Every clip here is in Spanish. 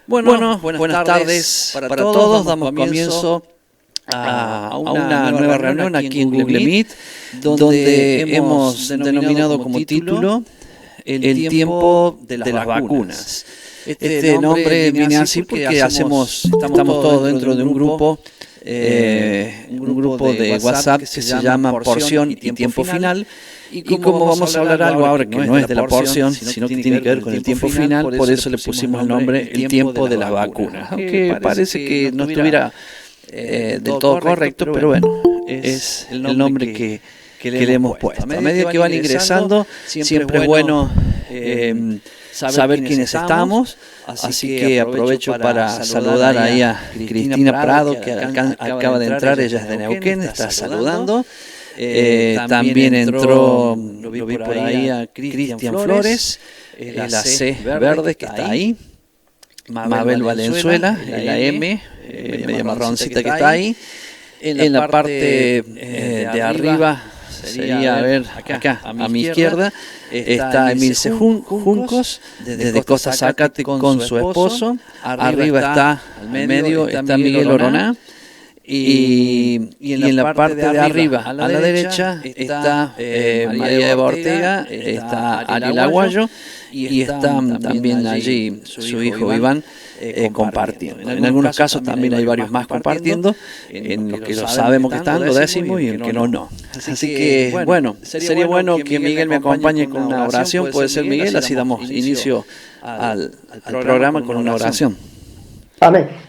Bueno, buenas tardes para todos. Damos comienzo a una nueva reunión aquí en Google Meet, donde hemos denominado como título el tiempo de las vacunas. Este nombre viene así porque estamos todos dentro de un grupo de WhatsApp que se llama Porción y Tiempo Final. Y como vamos a hablar algo ahora que no es de la porción, sino que tiene que ver con el tiempo final, por eso le pusimos el nombre El tiempo de las vacunas. Aunque parece que no estuviera del todo correcto, pero bueno, es el nombre que le hemos puesto. A medida que van ingresando, siempre es bueno saber quiénes estamos, así que aprovecho para saludar ahí a Cristina Prado, que acaba de entrar, ella es de Neuquén, está saludando. También entró, lo vi por ahí, a Cristian Flores, la C Verde que está ahí, Mabel Valenzuela, la M, media marroncita que está ahí. En la parte de arriba sería, a ver, acá, a mi izquierda, está Emilce Juncos, desde Costa Zacate con su esposo. Arriba está, al medio, está Miguel Oroná. Y en la parte de arriba, a la derecha, está María Eva Ortega, está Ariel Aguayo y está también allí su hijo Iván compartiendo. En algunos casos también hay varios más compartiendo, en los que lo sabemos que están, lo decimos, y en que no. Así que, bueno, sería bueno que Miguel me acompañe con una oración, puede ser Miguel, así damos inicio al programa con una oración. Amén.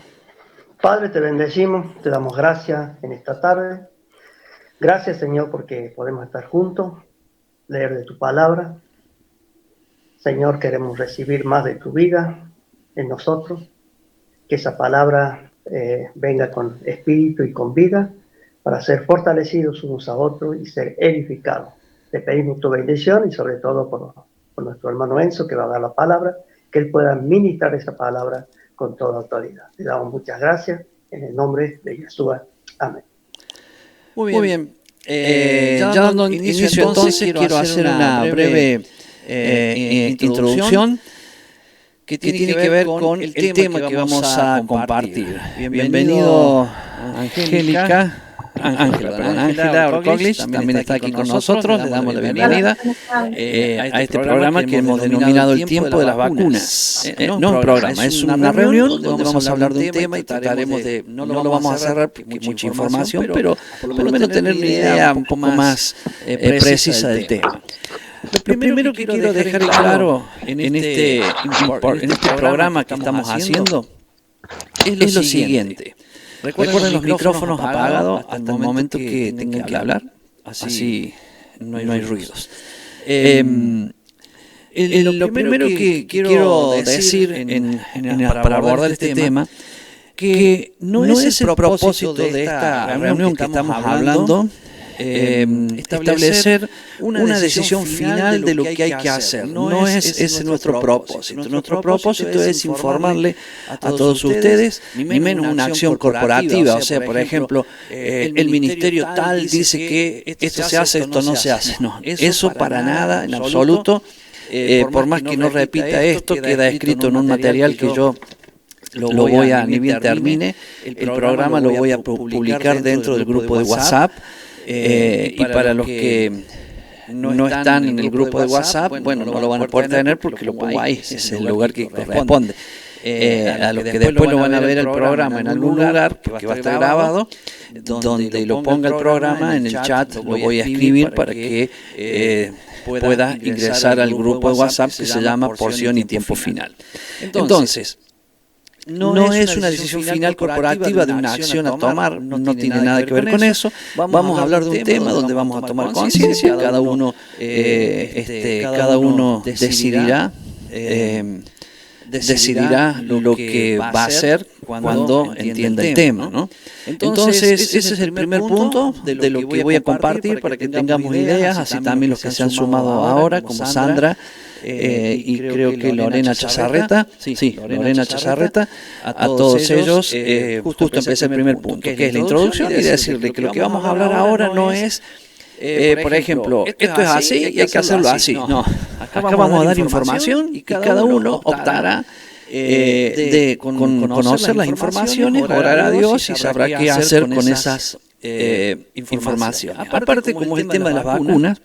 Padre, te bendecimos, te damos gracias en esta tarde. Gracias, Señor, porque podemos estar juntos, leer de tu palabra. Señor, queremos recibir más de tu vida en nosotros, que esa palabra venga con espíritu y con vida para ser fortalecidos unos a otros y ser edificados. Te pedimos tu bendición y sobre todo por nuestro hermano Enzo, que va a dar la palabra, que él pueda ministrar esa palabra con toda autoridad. Te damos muchas gracias en el nombre de Jesús. Amén. Muy bien. Ya dando inicio entonces, quiero hacer una breve introducción que tiene que ver con el tema que vamos a compartir. Bienvenido, Ángela Orcoglich, también está aquí con nosotros, le damos la bienvenida a este programa que hemos denominado El tiempo de las vacunas. No es un programa, es una reunión donde vamos a hablar de un tema y trataremos de, no lo vamos a cerrar porque hay mucha información, pero por lo menos tener una idea un poco más precisa del tema. Lo primero que quiero dejar claro en este programa que estamos haciendo es lo siguiente. Recuerden los micrófonos apagados hasta el momento que tengan que hablar, así no hay ruidos. Lo primero que quiero decir para abordar este tema, que no es el propósito de esta reunión que estamos hablando, establecer una decisión final de lo que hay que hacer. No es ese nuestro propósito. Nuestro propósito es informarle a todos ustedes, ni menos una acción corporativa. O sea, por ejemplo, el ministerio tal dice que esto se hace, esto no se hace. No, eso para nada, en absoluto. Por más que no repita esto, queda escrito en un material que yo lo voy a, ni bien termine, el programa lo voy a publicar dentro del grupo de WhatsApp. Y para los que no están en el grupo de WhatsApp, bueno, no lo van a poder tener porque lo pongo ahí, es el lugar que corresponde. A los que después lo van a ver el programa en algún lugar, porque va a estar grabado, donde lo ponga el programa, en el chat lo voy a escribir para que pueda ingresar al grupo de WhatsApp que se llama Porción y Tiempo Final. Entonces, no es una decisión final corporativa de una acción a tomar, no tiene nada que ver con eso. Vamos a hablar de un tema donde vamos a tomar conciencia, cada uno decidirá lo que va a hacer cuando entienda el tema, ¿no? Entonces, ese es el primer punto de lo que voy a compartir para que tengamos ideas, así también los que se han sumado ahora, como Sandra, y creo que Lorena Chazarreta, Lorena Chazarreta, a todos ellos, justo empecé el primer punto, que es la introducción, y decirle que lo que vamos a hablar ahora no es, por ejemplo, esto es así y hay que hacerlo así. No, acá vamos a dar información y cada uno optará de conocer las informaciones, orar a Dios y sabrá qué hacer con esas informaciones. Aparte, como es el tema de las vacunas,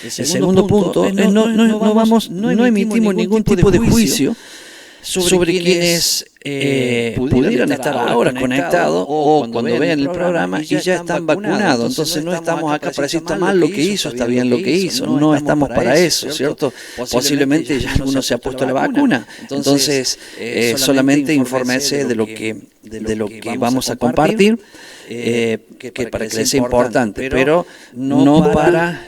el segundo punto es no emitimos ningún tipo de juicio sobre quienes pudieran estar ahora conectados o cuando vean el programa y ya están vacunados. Entonces no estamos acá para decir está mal lo que hizo, está bien lo que hizo. No estamos para eso, ¿cierto? Posiblemente ya alguno se ha puesto la vacuna. Entonces solamente infórmese de lo que vamos a compartir, que para que les sea importante, pero no para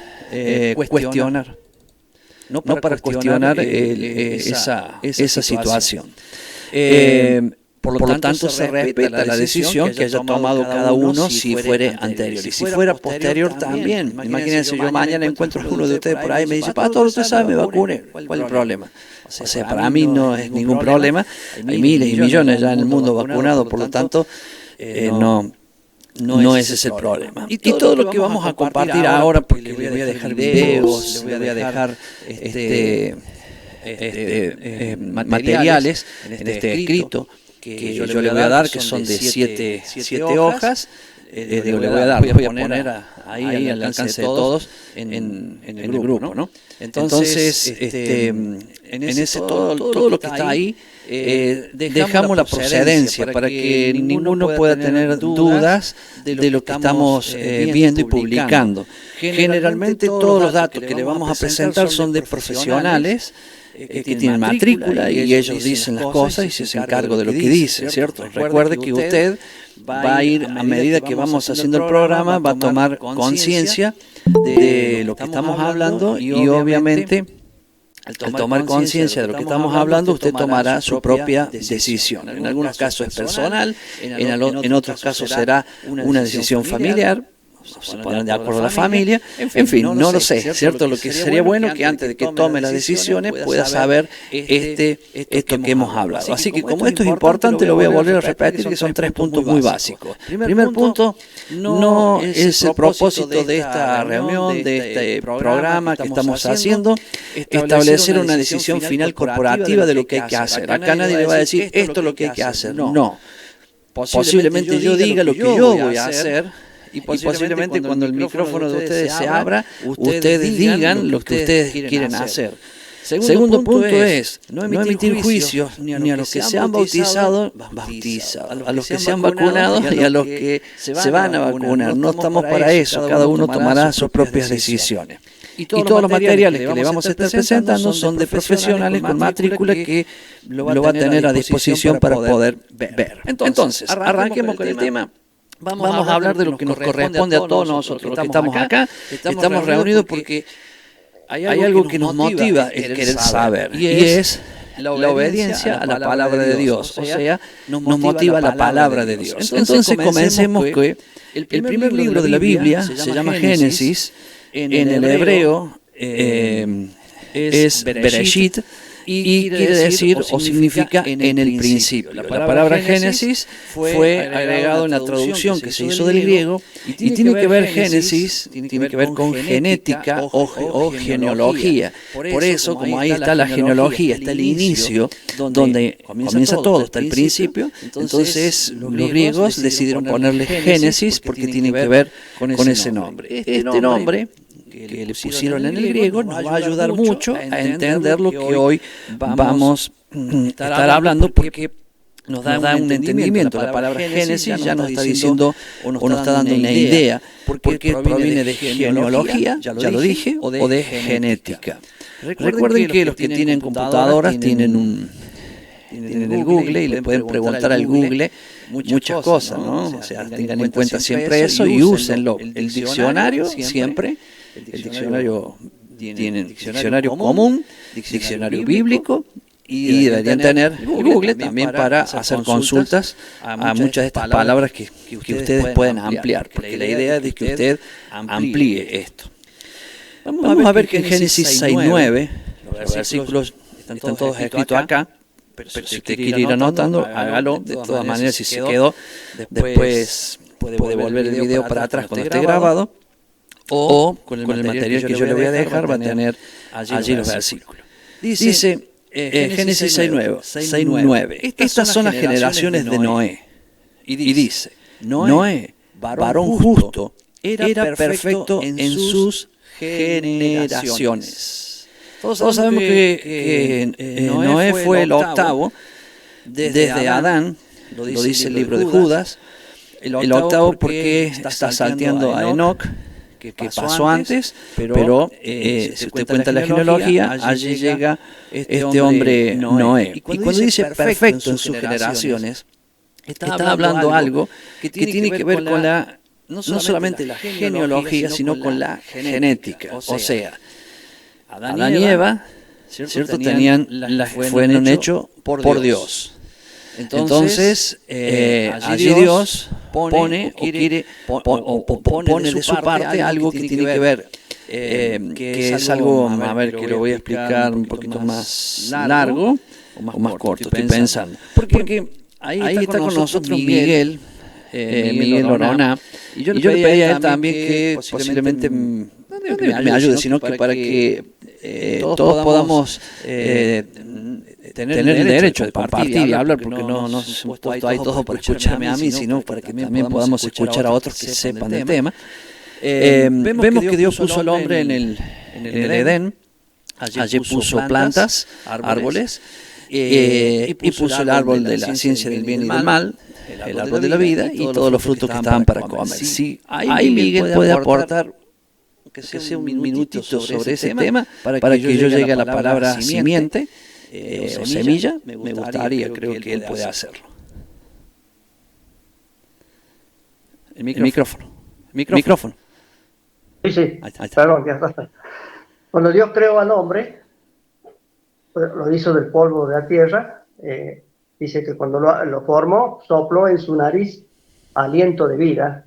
cuestionar. No para cuestionar esa situación. Por lo tanto, se respeta la decisión que haya tomado cada uno si fuere anterior. Y si fuera posterior también. Imagínense, yo mañana encuentro a uno de ustedes por ahí y me dice, Pastor, usted sabe, me vacune. ¿Cuál es el problema? O sea, para mí no es ningún problema. Hay miles y millones ya en el mundo vacunados, por lo tanto, no ese es el problema. Y todo lo que vamos a compartir ahora, porque les voy a dejar videos, les voy a dejar materiales en este escrito que yo le voy a dar, que son de siete hojas. Le voy a poner ahí al alcance de todos en el grupo, ¿no? Entonces, en ese todo lo que está ahí, dejamos la procedencia para que ninguno pueda tener dudas de lo que estamos viendo y publicando. Generalmente todos los datos que le vamos a presentar son de profesionales que tienen matrícula y ellos dicen las cosas y se hacen cargo de lo que dicen, ¿cierto? Recuerde que usted va a ir, a medida que vamos haciendo el programa, va a tomar conciencia de lo que estamos hablando y obviamente al tomar conciencia de lo que estamos hablando, usted tomará su propia decisión. En algunos casos es personal, en otros casos será una decisión familiar. Se pondrán de acuerdo a la familia, en fin, no lo sé, ¿cierto? Lo que sería bueno que antes de que tome las decisiones pueda saber esto que hemos hablado. Así que como esto es importante, lo voy a volver a repetir, que son 3 puntos muy básicos. Primer punto, no es el propósito de esta reunión, de este programa que estamos haciendo, establecer una decisión final corporativa de lo que hay que hacer. Acá nadie le va a decir, esto es lo que hay que hacer. No. Posiblemente yo diga lo que yo voy a hacer, y posiblemente cuando el micrófono de ustedes se abra, ustedes digan lo que ustedes quieren hacer. Segundo punto es no emitir juicios ni a los que se han bautizado, a los que se han vacunado y a los que se van a vacunar. No estamos para eso, cada uno tomará sus propias decisiones. Y todos los materiales que le vamos a estar presentando son de profesionales con matrícula que lo va a tener a disposición para poder ver. Entonces, arranquemos con el tema. Vamos a hablar de lo que nos corresponde a todos nosotros, los que estamos acá. Estamos reunidos porque hay algo que nos motiva el querer saber, y es la obediencia a la palabra de Dios, o sea, nos motiva la palabra de Dios. Entonces comencemos que el primer libro de la Biblia se llama Génesis, en el hebreo es Bereshit, y quiere decir o significa en el principio. La palabra Génesis fue agregado en la traducción que se hizo del griego y tiene que ver Génesis, tiene que ver con genética o genealogía. Por eso, como ahí está la genealogía, está el inicio, donde comienza todo, está el principio, entonces los griegos decidieron ponerle Génesis porque tiene que ver con ese nombre. Este nombre que le pusieron en el griego nos va a ayudar mucho a entender lo que hoy vamos a estar hablando, porque nos da un entendimiento. La palabra Génesis ya nos está diciendo o nos está dando una idea, porque proviene de genealogía, ya lo dije, o de genética. Recuerden que los que tienen computadoras tienen el Google y le pueden preguntar al Google muchas cosas, ¿no? O sea, tengan en cuenta siempre eso y úsenlo. El diccionario siempre. El diccionario tiene diccionario común, diccionario bíblico, y deberían tener Google también para hacer consultas a muchas de estas palabras que ustedes pueden ampliar, porque la idea es que usted amplíe esto. Vamos a ver que en Génesis 6:9, los versículos están todos escritos acá, pero si usted quiere ir anotando, hágalo. De todas maneras, si se quedó, después puede volver el video para atrás cuando esté grabado, o con el material que yo le voy a dejar va a tener allí los versículos. Dice, Génesis 6:9. Estas son las generaciones de Noé. Y dice, Noé, varón justo, era perfecto en sus generaciones. Todos sabemos que Noé fue el octavo desde Adán, lo dice el libro de Judas. El octavo porque está salteando a Enoc, que pasó antes, pero si usted cuenta la genealogía, allí llega este hombre Noé. Y cuando dice perfecto en sus generaciones, está hablando algo que tiene que ver con no solamente la genealogía, sino con la genética. O sea, Adán y Eva, ¿cierto? Fueron hechos por Dios. Entonces, allí Dios pone de su parte algo que tiene que ver, que es algo, a ver, que lo voy a explicar un poquito más largo o más corto, estoy pensando. Porque ahí está con nosotros Miguel Orona, y yo le pedí a él también que posiblemente me ayude, sino que para que todos podamos tener el derecho de compartir y hablar, porque no nos hemos puesto ahí todos para escucharme a mí, sino para que también podamos escuchar a otros que sepan del tema. Vemos que Dios puso al hombre en el Edén, allí puso plantas, árboles, y puso el árbol de la ciencia del bien y del mal, el árbol de la vida y todos los frutos que estaban para comer. Si ahí Miguel puede aportar que sea un minutito sobre ese tema, para que yo llegue a la palabra simiente o semilla, me gustaría, creo que él puede hacerlo. El micrófono. Sí, perdón, ya está. Cuando Dios creó al hombre, lo hizo del polvo de la tierra, dice que cuando lo formó, sopló en su nariz aliento de vida,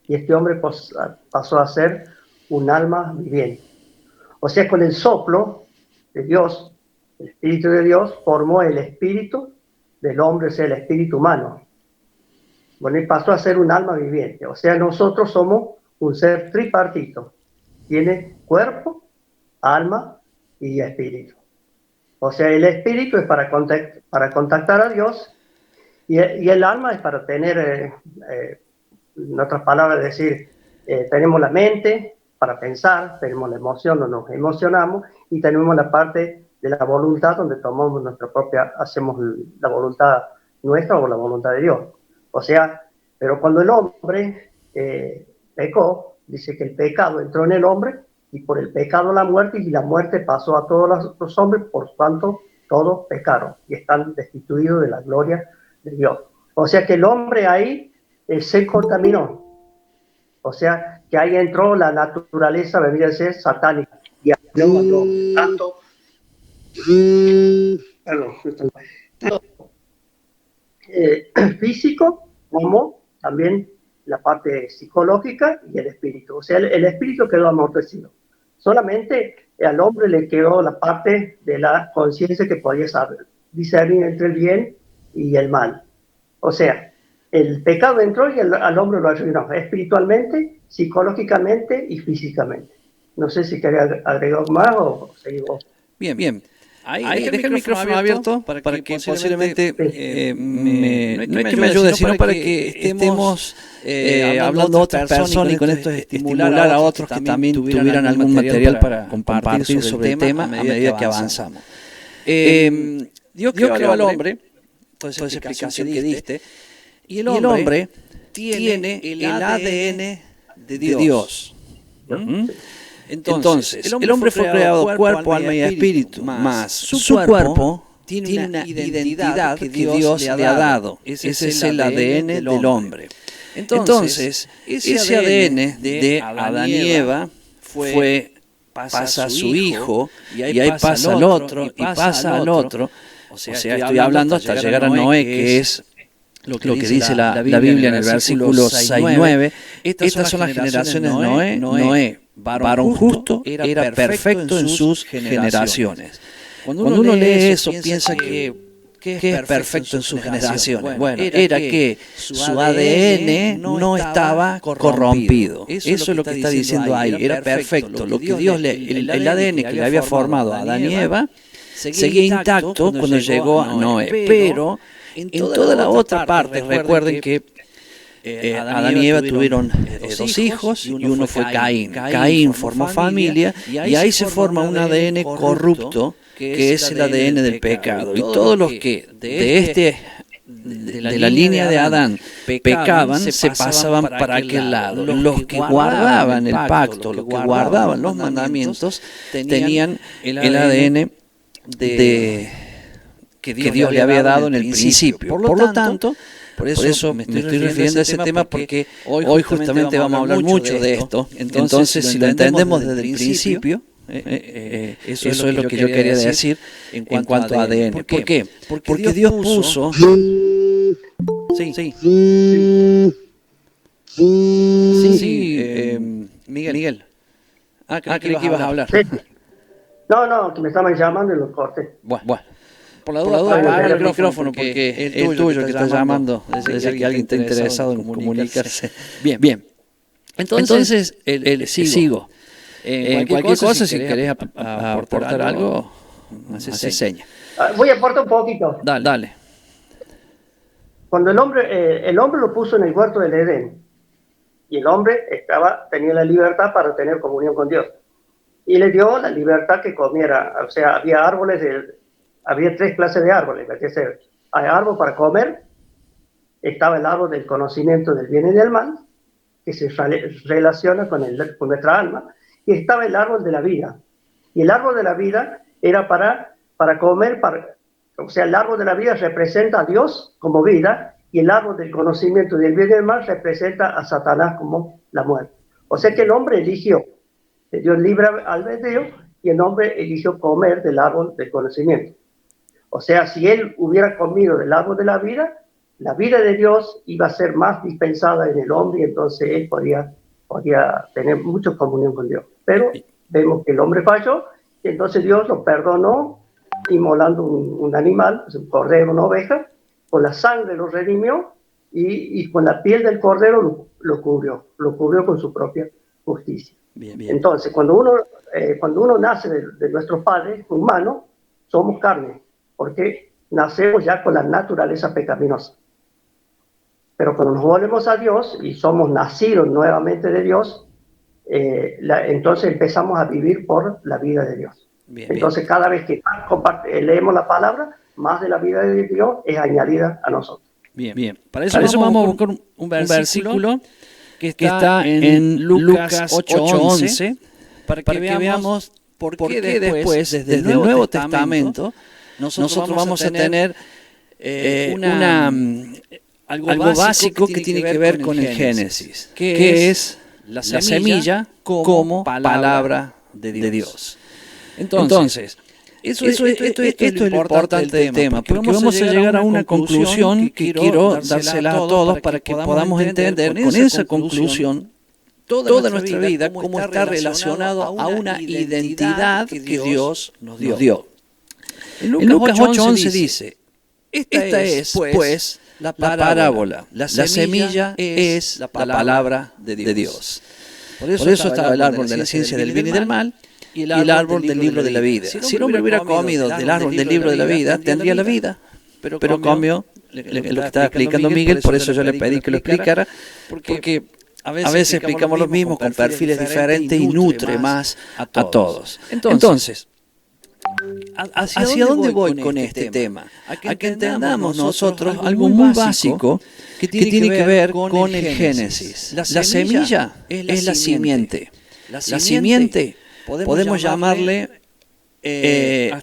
y este hombre pasó a ser un alma viviente. O sea, con el soplo de Dios, el Espíritu de Dios formó el espíritu del hombre, o sea, el espíritu humano. Bueno, y pasó a ser un alma viviente. O sea, nosotros somos un ser tripartito. Tiene cuerpo, alma y espíritu. O sea, el espíritu es para contactar a Dios, y el alma es para tener, en otras palabras, decir, tenemos la mente para pensar, tenemos la emoción, nos emocionamos, y tenemos la parte de la voluntad, donde tomamos hacemos la voluntad nuestra o la voluntad de Dios. O sea, pero cuando el hombre pecó, dice que el pecado entró en el hombre, y por el pecado la muerte, y la muerte pasó a todos los hombres, por tanto todos pecaron y están destituidos de la gloria de Dios. O sea que el hombre ahí se contaminó. O sea que ahí entró la naturaleza, vendría a ser satánica, y tanto físico como también la parte psicológica y el espíritu. O sea, el espíritu quedó amortecido. Solamente al hombre le quedó la parte de la conciencia que podía saber discernir entre el bien y el mal. O sea, el pecado entró y al hombre lo arruinó espiritualmente, psicológicamente y físicamente. No sé si quería agregar más o seguimos. Bien. Ahí deja el micrófono abierto para que posiblemente no es que me ayude, sino para que estemos hablando a otras personas, y con esto estimular a otros que también tuvieran algún material para compartir sobre el tema a medida que avanzamos. Dios creó al hombre, toda esa explicación que diste, y el hombre tiene el ADN de Dios. Entonces, el hombre fue creado cuerpo, alma y espíritu, más su cuerpo tiene una identidad que Dios le ha dado. Ese es el ADN del hombre. Entonces, ese ADN de Adán y Eva pasa a su hijo, y ahí pasa al otro, y pasa al otro. O sea, estoy hablando hasta llegar a Noé, que es lo que dice la Biblia en el versículo 6:9. Estas son las generaciones de Noé. Varón justo, era perfecto en sus generaciones. Cuando uno lee eso, piensa que es perfecto en sus generaciones. Bueno, era que su ADN no estaba corrompido. Eso es lo que está diciendo ahí. Era perfecto. Lo que Dios el ADN que le había formado a Adán y Eva seguía intacto cuando llegó a Noé. Pero en toda la otra parte, recuerden que Adán y Eva tuvieron dos hijos y uno fue Caín. Caín formó familia y ahí se forma un ADN corrupto que es el ADN del pecado. Y todos los que de la línea de Adán pecaban, se pasaban para aquel lado. Los que guardaban el pacto, los que guardaban los mandamientos, tenían el ADN que Dios le había dado en el principio. Por lo tanto, por eso me estoy refiriendo a ese tema, porque hoy justamente vamos a hablar mucho de esto. Entonces, si lo entendemos desde el principio, eso es lo que yo quería decir en cuanto a ADN. ¿Por qué? Porque Dios puso... Miguel. Creí que ibas a hablar. Sí. No, que me estaban llamando y los corté. Bueno. Por la duda, apaga el micrófono porque es el tuyo que está llamando. Es decir, que alguien está interesado en comunicarse. Bien. Entonces, sigo. Cualquier cosa, si querés aportar algo, hace seña. Voy a aportar un poquito. Dale. Cuando el hombre lo puso en el huerto del Edén, y el hombre tenía la libertad para tener comunión con Dios, y le dio la libertad que comiera. O sea, había tres clases de árboles. Hay árbol para comer, estaba el árbol del conocimiento del bien y del mal, que se relaciona con nuestra alma, y estaba el árbol de la vida. Y el árbol de la vida era para comer, o sea, el árbol de la vida representa a Dios como vida, y el árbol del conocimiento del bien y del mal representa a Satanás como la muerte. O sea que el hombre eligió, le dio libre albedrío, y el hombre eligió comer del árbol del conocimiento. O sea, si él hubiera comido del árbol de la vida de Dios iba a ser más dispensada en el hombre, y entonces él podía tener mucha comunión con Dios. Pero vemos que el hombre falló, y entonces Dios lo perdonó, inmolando un animal, un cordero, una oveja, con la sangre lo redimió, y con la piel del cordero lo cubrió con su propia justicia. Bien. Entonces, cuando uno nace de nuestros padres humanos, somos carne, porque nacemos ya con la naturaleza pecaminosa. Pero cuando nos volvemos a Dios y somos nacidos nuevamente de Dios, entonces empezamos a vivir por la vida de Dios. Entonces, cada vez que leemos la palabra, más de la vida de Dios es añadida a nosotros. Bien. Para eso vamos a buscar un versículo que está en Lucas 8:11, para que veamos por qué después, desde el Nuevo Testamento, nosotros vamos a tener algo básico que tiene que ver con el Génesis, que es la semilla como palabra de Dios. Entonces, esto es lo importante del tema, porque vamos a llegar a una conclusión que quiero dársela a todos para que podamos entender con esa conclusión toda nuestra vida, cómo está relacionado a una identidad que Dios nos dio. En Lucas 8:11 dice, esta es, pues, la parábola. La semilla es la palabra de Dios. Por eso estaba el árbol de la ciencia del bien y del mal y el árbol del libro de la vida. Si el hombre hubiera comido del árbol del libro de la vida, tendría la vida. Pero comió lo que estaba explicando Miguel, por eso yo le pedí que lo explicara, porque a veces explicamos lo mismo con perfiles diferentes y nutre más a todos. Entonces, ¿hacia dónde voy con este tema? A que entendamos nosotros algo muy básico que tiene que ver con el Génesis. La semilla es la simiente. La simiente podemos llamarle, en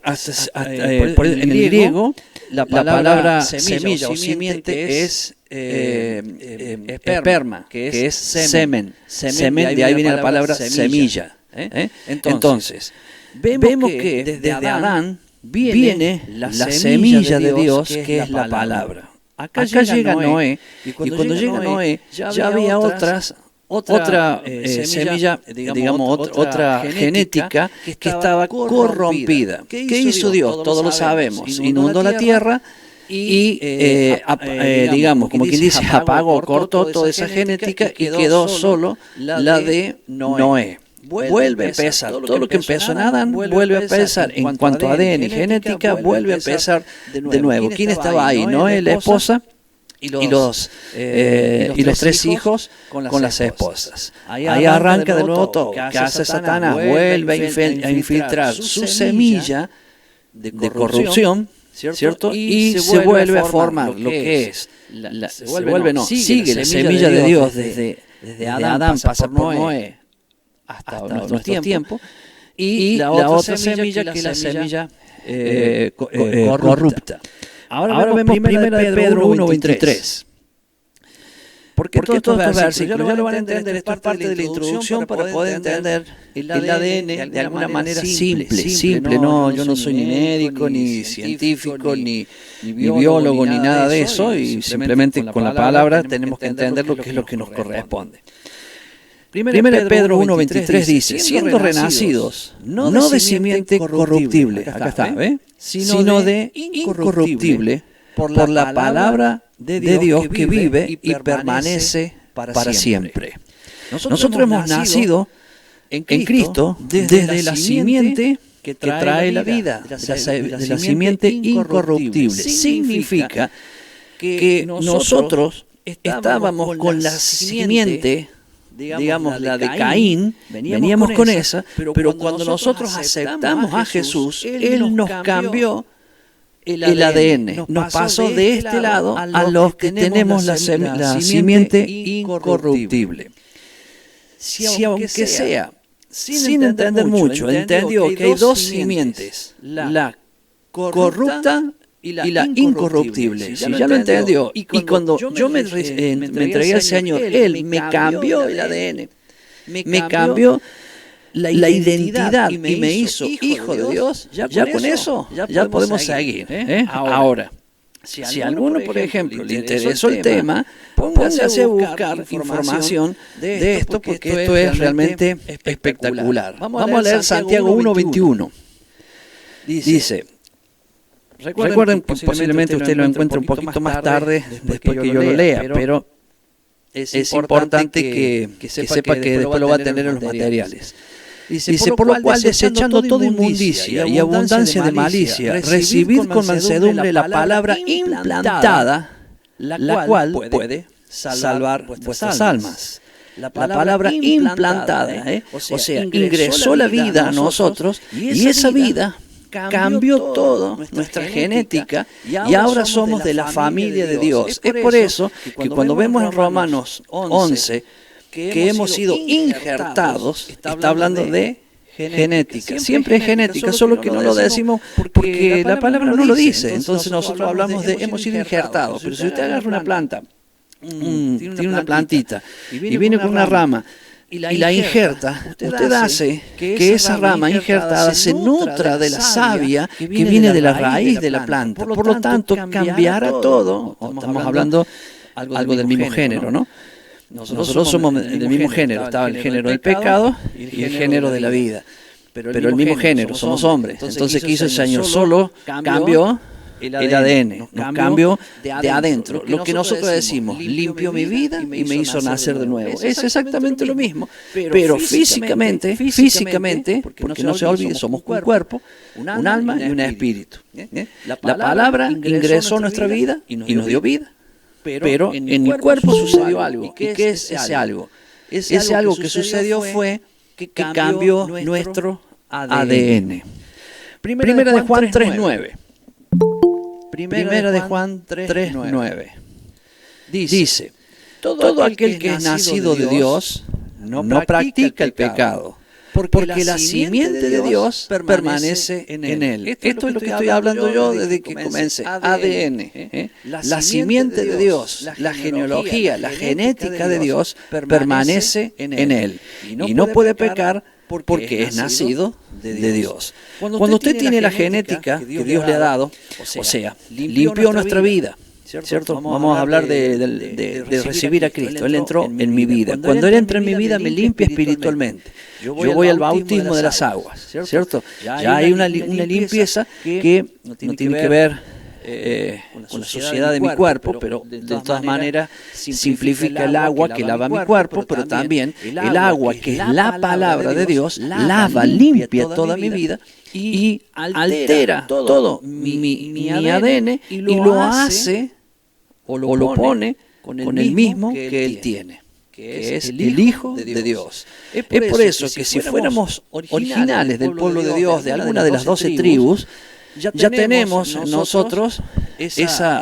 el griego, la palabra semilla o simiente es esperma, que es semen. De ahí viene la palabra semilla. Entonces, vemos que desde Adán viene la semilla de Dios, que es la palabra. Acá llega Noé, y cuando llega Noé ya había otra semilla, digamos, otra genética que estaba corrompida. ¿Qué hizo Dios? Todos lo sabemos. Inundó la tierra y, digamos, como quien dice, apagó, cortó toda esa genética y quedó solo la de Noé. vuelve a empezar. Todo lo que empezó en Adán vuelve a empezar. En cuanto a ADN y genética, vuelve a empezar de nuevo. ¿Quién estaba ahí? Noé, la esposa, y los 3 hijos con las esposas. Ahí arranca de nuevo todo. ¿Qué hace Satanás? Vuelve a infiltrar su semilla de corrupción, ¿cierto? Y se vuelve a formar lo que es. Sigue la semilla de Dios desde Adán, pasa por Noé hasta nuestro tiempo. Y la otra semilla que es la semilla corrupta. Ahora vemos 1 Pedro 1:23. Porque todos estos versículos ya lo van a entender, esto es parte de la introducción para poder entender el ADN de alguna manera simple. No, yo no soy ni médico, ni científico, ni biólogo, ni nada de eso, y simplemente con la palabra tenemos que entender lo que es lo que nos corresponde. 1 Pedro 1:23 dice, siendo renacidos, no de simiente corruptible, acá está, sino de incorruptible, por la palabra de Dios que vive y permanece para siempre. Nosotros hemos nacido en Cristo desde la simiente que trae la vida, de la simiente incorruptible. Significa que nosotros estábamos con la simiente, digamos la de Caín, veníamos con esa, pero cuando nosotros aceptamos a Jesús, Él nos cambió el ADN, nos pasó de este lado a los que tenemos la simiente incorruptible. Si aunque sea, sin entender mucho, entendió que hay 2 simientes, la corrupta y la incorruptible. Si ya lo entendió, y cuando yo me entregué al Señor, Él me cambió el ADN, me cambió la identidad y me hizo hijo de Dios, ya con eso ya podemos seguir. Ahora, si a alguno, por ejemplo, le interesó el tema, póngase a buscar información de esto, porque esto es realmente espectacular. Vamos a leer Santiago 1:21. Dice, recuerden, posiblemente usted lo encuentre un poquito más tarde, después que yo lo lea, pero es importante que sepa que después lo va a tener en los materiales. Dice, por lo cual, desechando toda inmundicia y abundancia de malicia, recibid con mansedumbre la palabra implantada, la cual puede salvar vuestras almas. La palabra implantada, o sea, ingresó la vida a nosotros, y esa vida cambió todo nuestra genética, y ahora somos de la familia de Dios. Es por eso que cuando vemos en Romanos 11 que hemos sido injertados, está hablando de genética. Siempre es genética, solo que no lo decimos porque la palabra no lo dice. Entonces nosotros hablamos de hemos sido injertados. Pero si usted agarra una planta, tiene una plantita, y viene con una rama, y la injerta, usted hace que esa rama injertada se nutra de la savia que viene de la raíz de la planta. Por lo tanto, cambiará todo. Estamos hablando algo del mismo género, ¿no? Nosotros somos del mismo género. Estaba el género del pecado y el género de la vida. Pero el mismo género, somos hombres. Entonces, ¿qué hizo el Señor? Solo cambió el ADN, nos cambió de adentro. Lo que nosotros decimos, limpió mi vida y me hizo nacer de nuevo. Es exactamente lo mismo, pero físicamente, porque no se olvide, somos un cuerpo, un alma y un espíritu. La palabra ingresó a nuestra vida y nos dio vida. Pero en mi cuerpo sucedió algo. ¿Y qué es ese algo? Ese algo que sucedió fue que cambió nuestro ADN. Primera de Juan 3:9. Primera de Juan 3:9. Dice, todo aquel que es nacido de Dios no practica el pecado, porque la simiente de Dios permanece en él. Esto es lo que estoy hablando yo desde que comencé. ADN. La simiente de Dios, la genealogía, la genética de Dios permanece en él. Y no puede pecar porque es nacido de Dios. Cuando usted tiene la genética que Dios le ha dado, o sea, limpió nuestra vida, ¿cierto? Vamos a hablar de recibir a Cristo. Él entró en mi vida. Cuando Él entra en mi vida, me limpia espiritualmente. Yo voy al bautismo de las aguas, ¿cierto? Ya hay una limpieza que no tiene que ver con la suciedad de mi cuerpo, pero de todas maneras simplifica el agua que lava mi cuerpo, pero también el agua que es la palabra de Dios lava, limpia toda mi vida y altera todo mi ADN y lo hace o lo pone con el mismo que Él tiene, que es el Hijo de Dios. Es por eso que si fuéramos originales del pueblo de Dios, de alguna de las 12 tribus, ya tenemos nosotros esa,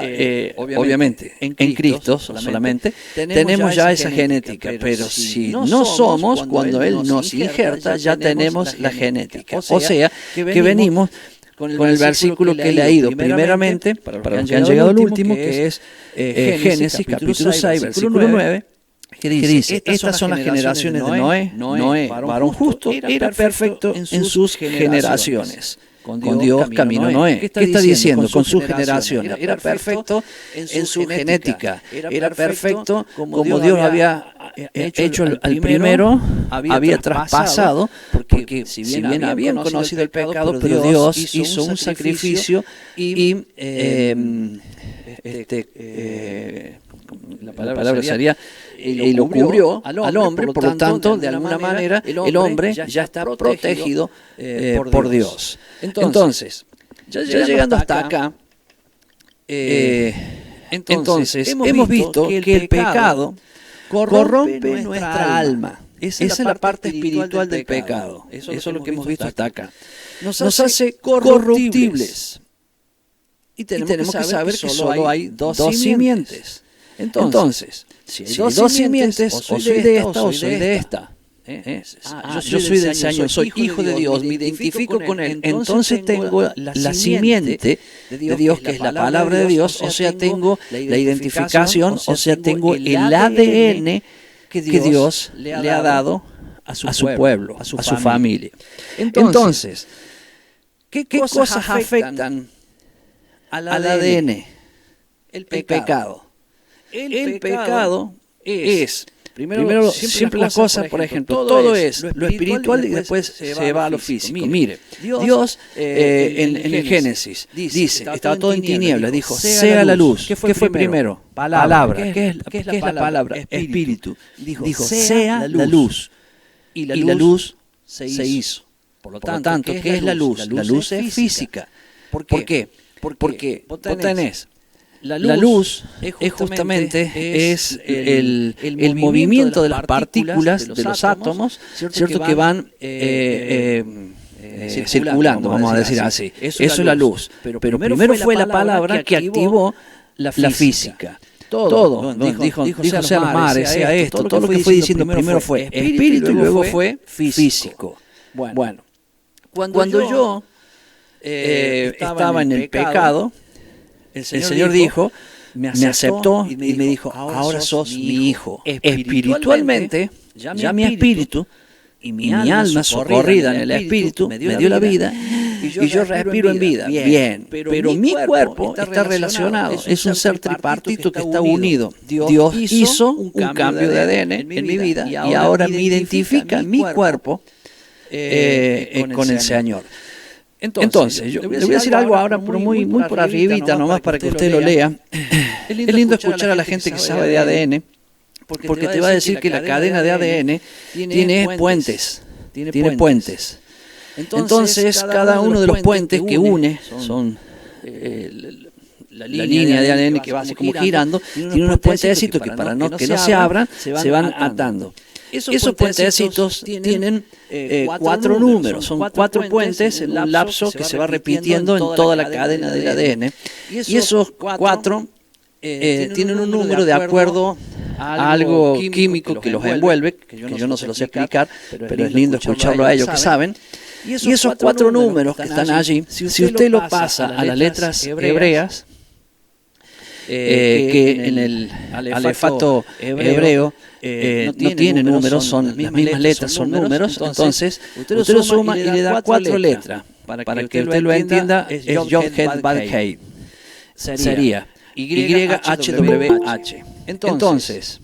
obviamente, en Cristo solamente, tenemos ya esa genética, pero si no somos, cuando Él nos injerta, ya tenemos la genética. O sea, que venimos con el versículo que he leído primeramente, para los que han llegado al último, que es Génesis capítulo 6, versículo 9, que dice, estas son las generaciones de Noé. Noé, varón justo, era perfecto en sus generaciones. Con Dios caminó Noé. ¿Qué está diciendo? Con sus generaciones. Era perfecto en su genética. Era perfecto como Dios había hecho al primero, había traspasado, porque si bien habían conocido el pecado, pero Dios hizo un sacrificio y la palabra sería y lo cubrió al hombre, por lo tanto, de alguna manera, el hombre ya está protegido por Dios. Entonces, ya llegando hasta acá, entonces hemos visto que el pecado corrompe nuestra alma. Esa es la parte espiritual del pecado. Eso es lo que hemos visto hasta acá. Nos hace corruptibles. Y tenemos que saber que solo hay dos simientes. Entonces, si hay dos simientes, o soy de esta o soy de esta. Yo soy del Señor, soy hijo de Dios, me identifico con Él. Entonces tengo la simiente de Dios, que es la palabra de Dios, o sea, tengo la identificación, o sea, tengo el ADN que Dios le ha dado a su pueblo, a su familia. Entonces, ¿qué cosas afectan al ADN? El pecado. El pecado es, primero siempre las cosas, por ejemplo, todo es lo espiritual y después se va a lo físico. Mire, Dios en el Génesis dice, estaba todo en tinieblas, dijo, sea la luz. ¿Qué fue primero? Palabra. ¿Qué es la palabra? Espíritu. Dijo, sea la luz. Y la luz se hizo. Por lo tanto, ¿qué es la luz? La luz es física. ¿Por qué? Porque vos tenés la luz es justamente el movimiento de las partículas, de los átomos, ¿cierto? Que van circulando, vamos a decir así. Eso es la luz. Pero primero fue la palabra que activó la física. Todo. Dijo sea el mar, sea esto. Todo lo que fue diciendo primero fue espíritu y luego fue físico. Bueno, cuando yo estaba en el pecado, el Señor dijo, me aceptó y me dijo, ahora sos mi hijo. Espiritualmente, ya mi espíritu y mi alma socorrida en el espíritu me dio la vida y yo respiro en vida. Bien, pero mi cuerpo está relacionado, es un ser tripartito que está unido. Dios hizo un cambio de ADN en mi vida y ahora me identifica mi cuerpo con el Señor. Entonces, yo le voy a decir algo ahora, pero muy por arribita, nomás para que usted lo lea. Es lindo escuchar a la gente que sabe de ADN, porque te va a decir que la cadena de ADN tiene puentes. Entonces, cada uno de los puentes que une son la línea de ADN que va así como girando, tiene unos puentecitos que para que no se abran, se van atando. Esos puentecitos tienen 4 números, son 4 puentes en un lapso que se va repitiendo en toda la cadena del ADN. Y esos 4 tienen un número de acuerdo a algo químico que los envuelve, que yo no se los sé explicar, pero es lindo escucharlo a ellos que saben. Y esos 4 números que están allí, si usted los pasa a las letras hebreas, que en el alefato hebreo no tiene números, son las mismas letras, son números. Entonces, usted lo suma y le da 4 letras. Para que usted lo entienda, es Yod-Heh Vav-Heh. Sería YHWH. Entonces,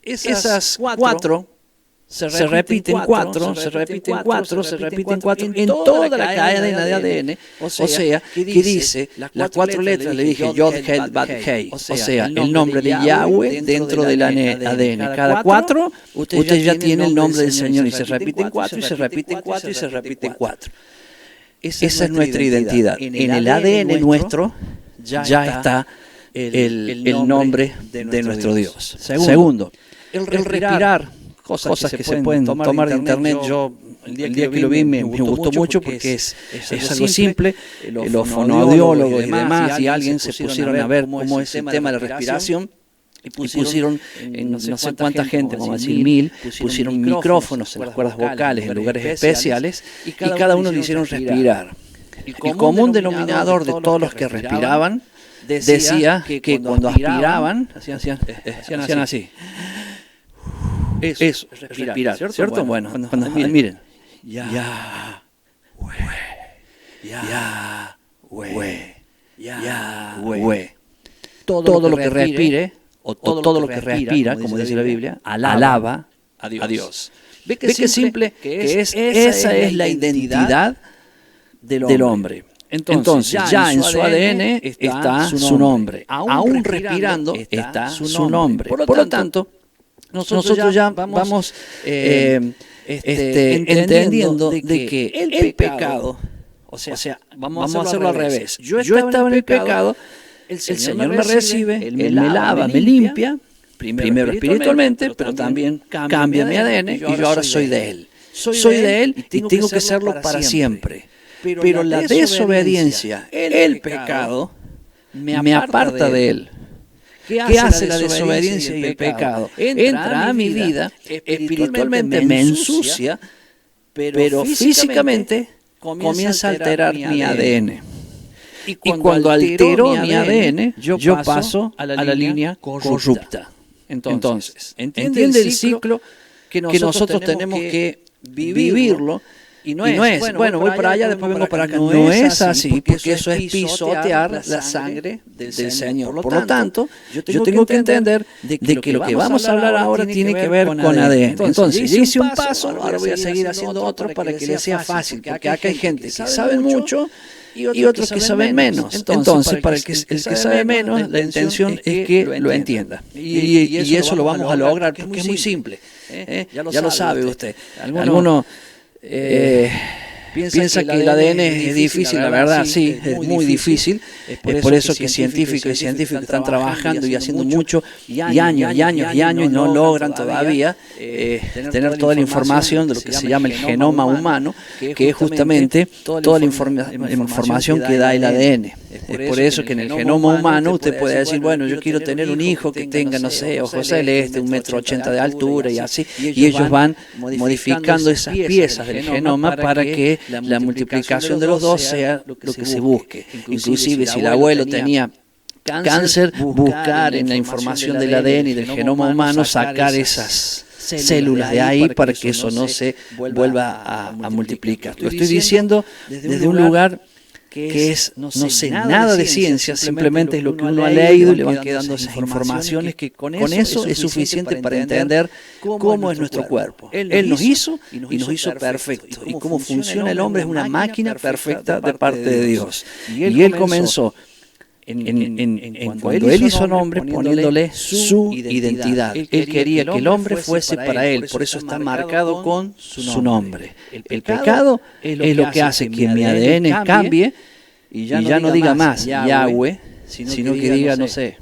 esas 4 se repiten cuatro, se repiten cuatro, se repiten cuatro en toda la cadena de ADN, o sea, que dice las cuatro letras, le dije Yod, Het, Bat, Hei, o sea, el nombre de Yahweh dentro del ADN. Cada cuatro, usted ya tiene el nombre del Señor y se repiten cuatro, y se repiten cuatro, y se repiten cuatro. Esa es nuestra identidad. En el ADN nuestro ya está el nombre de nuestro Dios. Segundo, el respirar. Cosas que se pueden tomar de internet. Yo el día que lo vi me gustó mucho porque es algo simple. Los fonoaudiólogos y demás y alguien se pusieron a ver cómo es el tema de la respiración y pusieron no sé cuánta gente, vamos a decir 1000, pusieron micrófonos en las cuerdas vocales en lugares especiales y cada uno le hicieron respirar. El común denominador de todos los que respiraban decía que cuando aspiraban hacían así. Eso, respirar, ¿cierto? Bueno, cuando miren. Yahweh. Todo lo que respire, o todo lo que respira, como dice la Biblia, alaba a Dios. ¿Ve qué simple que es? Esa es la identidad del hombre. Entonces, ya en su ADN está su nombre. Aún respirando está su nombre. Por lo tanto, nosotros ya vamos entendiendo de que el pecado, o sea, vamos a hacerlo al revés. Yo estaba en el pecado, el Señor me recibe, Él me lava, me limpia, primero espiritualmente, pero también cambia mi ADN y yo ahora soy de Él. Soy de Él y tengo que serlo para siempre. Pero la desobediencia, el pecado, me aparta de Él. ¿Qué hace la desobediencia y el pecado? Entra a mi vida, espiritualmente me ensucia, pero físicamente comienza a alterar mi ADN. Y cuando alteró mi ADN, yo paso a la línea corrupta. Entonces, ¿entiende el ciclo que nosotros tenemos que vivirlo? Y no es, bueno, voy para allá, después vengo para acá. No es así, porque eso es pisotear la sangre del Señor. Por lo tanto, yo tengo que entender de que lo que vamos a hablar ahora tiene que ver con ADN. Entonces, yo hice un paso, ahora voy a seguir haciendo otro para que le sea fácil, porque acá hay gente que sabe mucho y otros que saben menos. Entonces, para el que sabe menos, la intención es que lo entienda. Y eso lo vamos a lograr, porque es muy simple. Ya lo sabe usted. Alguno piensa que el ADN es difícil, la verdad, sí, es muy difícil. Es por eso que científicos y científicos están trabajando y haciendo mucho, y años y no logran todavía tener toda la información de lo que se llama el genoma humano, que es justamente toda la información que da el ADN. Es por eso que en el genoma humano usted puede decir, bueno, yo quiero tener un hijo que tenga, no sé, ojos celestes, 1,80 m de altura y así, y ellos van modificando esas piezas del genoma para que la multiplicación de los dos sea lo que se busque. Inclusive si el abuelo tenía cáncer, buscar en la información del ADN y del genoma humano, sacar esas células de ahí para que eso no se vuelva a multiplicar. Lo estoy diciendo desde un lugar que es, no sé nada de ciencia, simplemente es lo que uno ha leído y le van quedando esas informaciones que con eso es suficiente para entender cómo es nuestro cuerpo. Él nos hizo y nos hizo perfecto. Y cómo funciona el hombre es una máquina perfecta de parte de Dios. Y Él comenzó cuando Él hizo nombre poniéndole su identidad. Él quería que el hombre fuese para Él, por eso está marcado con su nombre. El pecado es lo que hace que mi ADN cambie y ya no diga más Yahweh, sino que diga, no sé,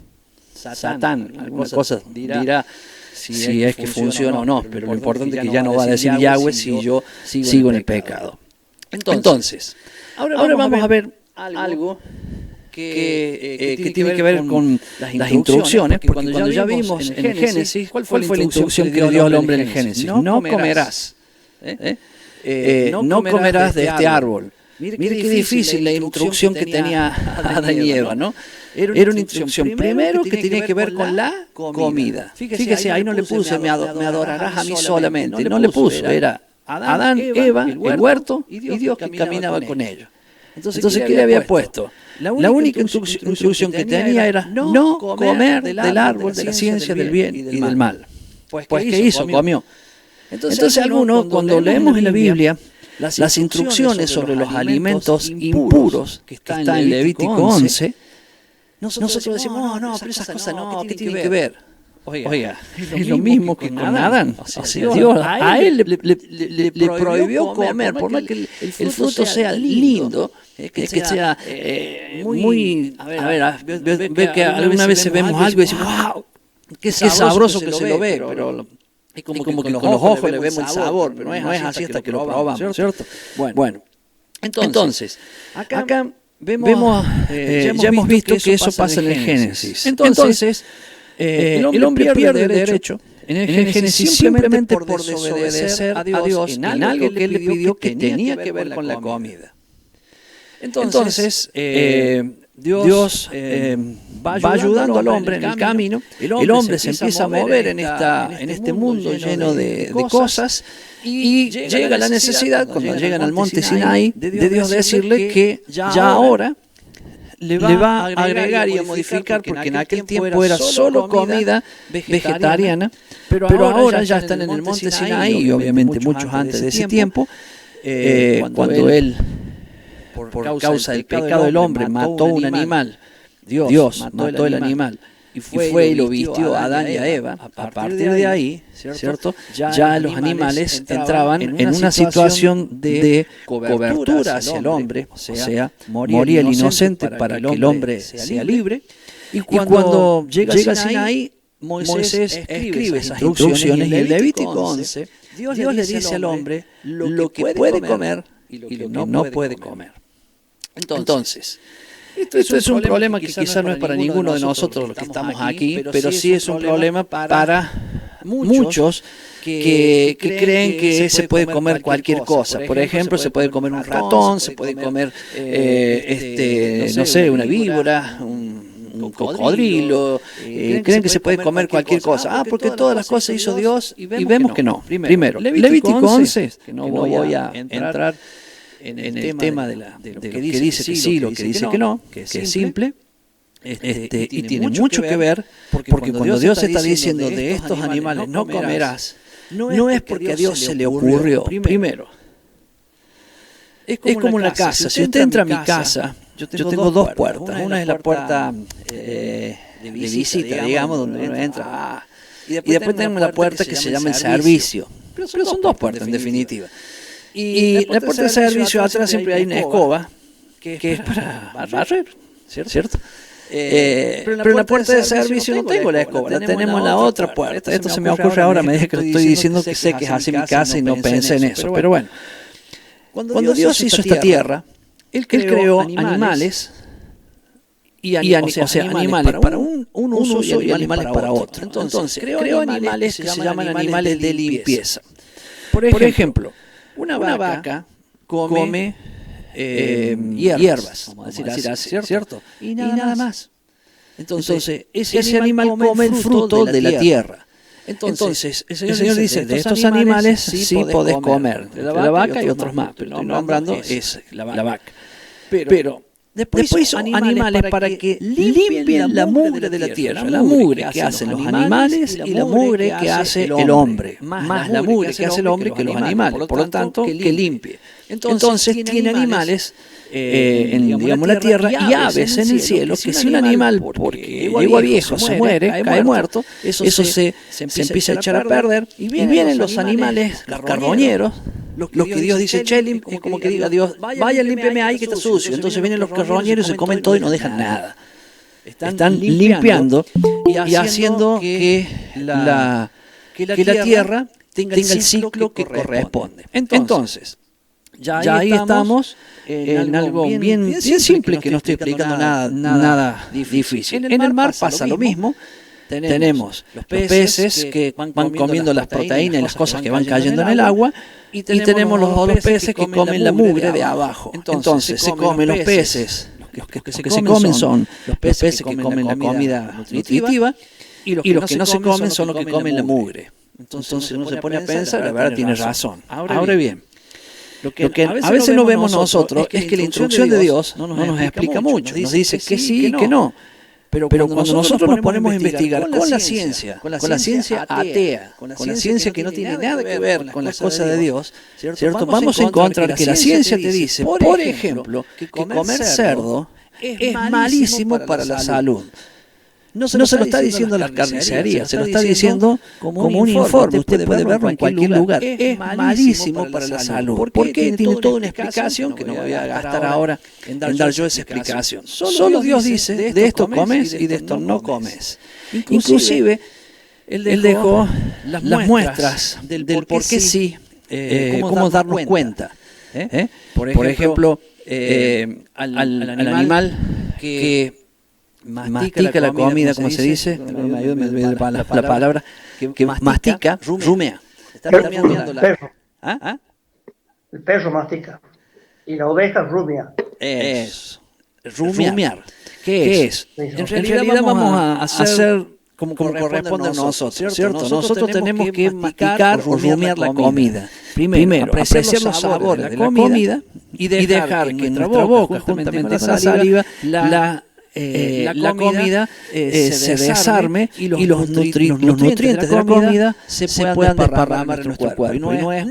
Satán, algunas cosas dirá si es que funciona o no, pero lo importante es que ya no va a decir Yahweh si yo sigo en el pecado. Entonces, ahora vamos a ver algo que tiene que ver con las instrucciones, porque cuando ya vimos en el Génesis, ¿cuál fue la instrucción que dio al hombre en el Génesis? No comerás. No comerás de este árbol. Mire qué difícil la instrucción que tenía Adán y Eva, ¿no? Era una instrucción primero que tenía que ver con la comida. Fíjese, ahí no le puse me adorarás a mí solamente, no le puso, era Adán, Eva, el huerto y Dios que caminaba con ellos. Entonces, ¿qué le había puesto? La única instrucción que tenía era no comer del árbol de la ciencia del bien y del mal. Pues, ¿qué hizo? Comió. Entonces algunos, cuando leemos en la Biblia las instrucciones sobre los alimentos impuros que está en Levítico 11, nosotros decimos, no, pero esas cosas no, ¿qué tienen que ver? Oiga, es lo mismo que con Adán. O sea, Dios a él le prohibió comer, por más que el fruto sea lindo, que sea muy... A ver, ve que alguna vez vemos algo y decimos, wow, qué sabroso que se lo ve, pero... Es como que con los ojos le vemos el sabor, pero no es así hasta que lo probamos, ¿cierto? Bueno, entonces, acá vemos, ya hemos visto que eso pasa en el Génesis. Entonces, el hombre pierde el derecho en el Génesis simplemente por desobedecer a Dios en algo que él le pidió que tenía que ver con la comida. Entonces, Dios va ayudando al hombre en el camino, el hombre se empieza a mover en este mundo lleno de cosas y llega la necesidad, cuando llegan al monte Sinaí, de Dios decirle que ya ahora le va a agregar y a modificar, porque en aquel tiempo era solo comida vegetariana, pero ahora ya están en el monte Sinaí, y obviamente mucho antes de ese tiempo, cuando él, por causa del pecado del hombre, mató un animal. Dios mató el animal y fue y lo vistió a Adán y a Eva. A partir de ahí, ¿cierto? Ya los animales entraban en una situación de cobertura hacia el hombre, o sea, moría el inocente para que el hombre sea libre. Y cuando llega a Sinaí, Moisés escribe esas instrucciones y en Levítico 11, Dios le dice al hombre lo que puede comer y lo que no puede comer. Entonces, esto es un problema que quizás no es para ninguno de nosotros los que estamos aquí, pero sí es un problema para muchos que creen que se puede comer cualquier cosa. Por ejemplo, se puede comer un ratón, se puede comer, no sé, una víbora, un cocodrilo, creen que se puede comer cualquier cosa. Porque todas las cosas hizo Dios y vemos que no. Primero, Levítico 11, que no voy a entrar en el tema de lo que dice que sí, lo que dice que no, que es simple, y tiene mucho que ver, porque cuando Dios está diciendo de estos animales no comerás, no es porque a Dios se le ocurrió. Primero, es como una casa. Si usted entra a mi casa, yo tengo dos puertas. Una es la puerta de visita, digamos, donde uno entra, y después tenemos la puerta que se llama el servicio. Pero son dos puertas en definitiva. Y la puerta de servicio atrás siempre hay una escoba que es para barrer, ¿cierto? Pero en la puerta de servicio no tengo la escoba, la tenemos en la otra puerta. Esto se me ocurre ahora, me dije que lo estoy diciendo, que sé que es así mi casa y no pensé en eso. Pero bueno, cuando Dios hizo esta tierra, Él creó animales, o sea, animales para un uso y animales para otro. Entonces, creó animales que se llaman animales de limpieza. Por ejemplo, una vaca come hierbas, vamos a decir así, ¿cierto? Y nada más. Entonces, ese animal come el fruto de la tierra. Entonces, el Señor dice, de estos animales sí podés comer. De la vaca y otros más, pero estoy nombrando es la vaca. Pero después hizo animales para que limpien la mugre de la tierra, la mugre que hacen los animales y la mugre que hace el hombre, más la mugre que hace el hombre que los animales, por lo tanto, que limpie. Entonces tiene animales en, digamos, la tierra y aves en el cielo, que si un animal, porque llegó a viejo, se muere, cae muerto, eso se empieza a echar a perder, y vienen los animales, los carroñeros, los que Dios dice, es como que diga Dios, vaya, límpiame ahí que está sucio. Entonces vienen los carroñeros, se comen todo y no dejan nada. Están limpiando y haciendo que la tierra tenga el ciclo que corresponde. Entonces, ya ahí estamos en algo bien simple, que no estoy explicando nada difícil. En el mar pasa lo mismo. Tenemos los peces que van comiendo las proteínas y las cosas que van cayendo en el agua, y tenemos los peces que comen la mugre de abajo. Entonces se comen los peces, los que se comen son los peces que comen la comida nutritiva, y los que no se comen son los que comen la mugre. Entonces uno se pone a pensar, la verdad tiene razón. Ahora bien, lo que a veces no vemos nosotros es que la instrucción de Dios no nos explica mucho, nos dice que sí y que no. Pero cuando nosotros nos ponemos a investigar con la ciencia atea, con la ciencia que no tiene nada que ver con las cosas de Dios, ¿cierto? Vamos a encontrar que la ciencia te dice, por ejemplo, que comer cerdo es malísimo para la salud. No se lo está diciendo las carnicerías, se lo está diciendo como un informe. Usted puede verlo en cualquier lugar. Es malísimo para la salud. ¿Por qué? Tiene toda una explicación que no me voy a gastar ahora en dar yo esa explicación. Solo Dios dice, de esto comes y de esto no comes. Inclusive, Él dejó las muestras del por qué sí, cómo darnos cuenta. Por ejemplo, al animal que mastica la comida, como se dice, me olvidé la palabra, que mastica, rumea. Está rumiando El perro mastica y la oveja rumea. Es rumiar. ¿Qué es? En realidad vamos a hacer como corresponde a nosotros, ¿cierto? Nosotros tenemos que masticar o rumiar la comida. Primero, apreciar los sabores de la comida y dejar que en nuestra boca, juntamente con la saliva, la comida se desarme y los nutrientes de la comida se puedan desparramar en nuestro cuerpo. Y no es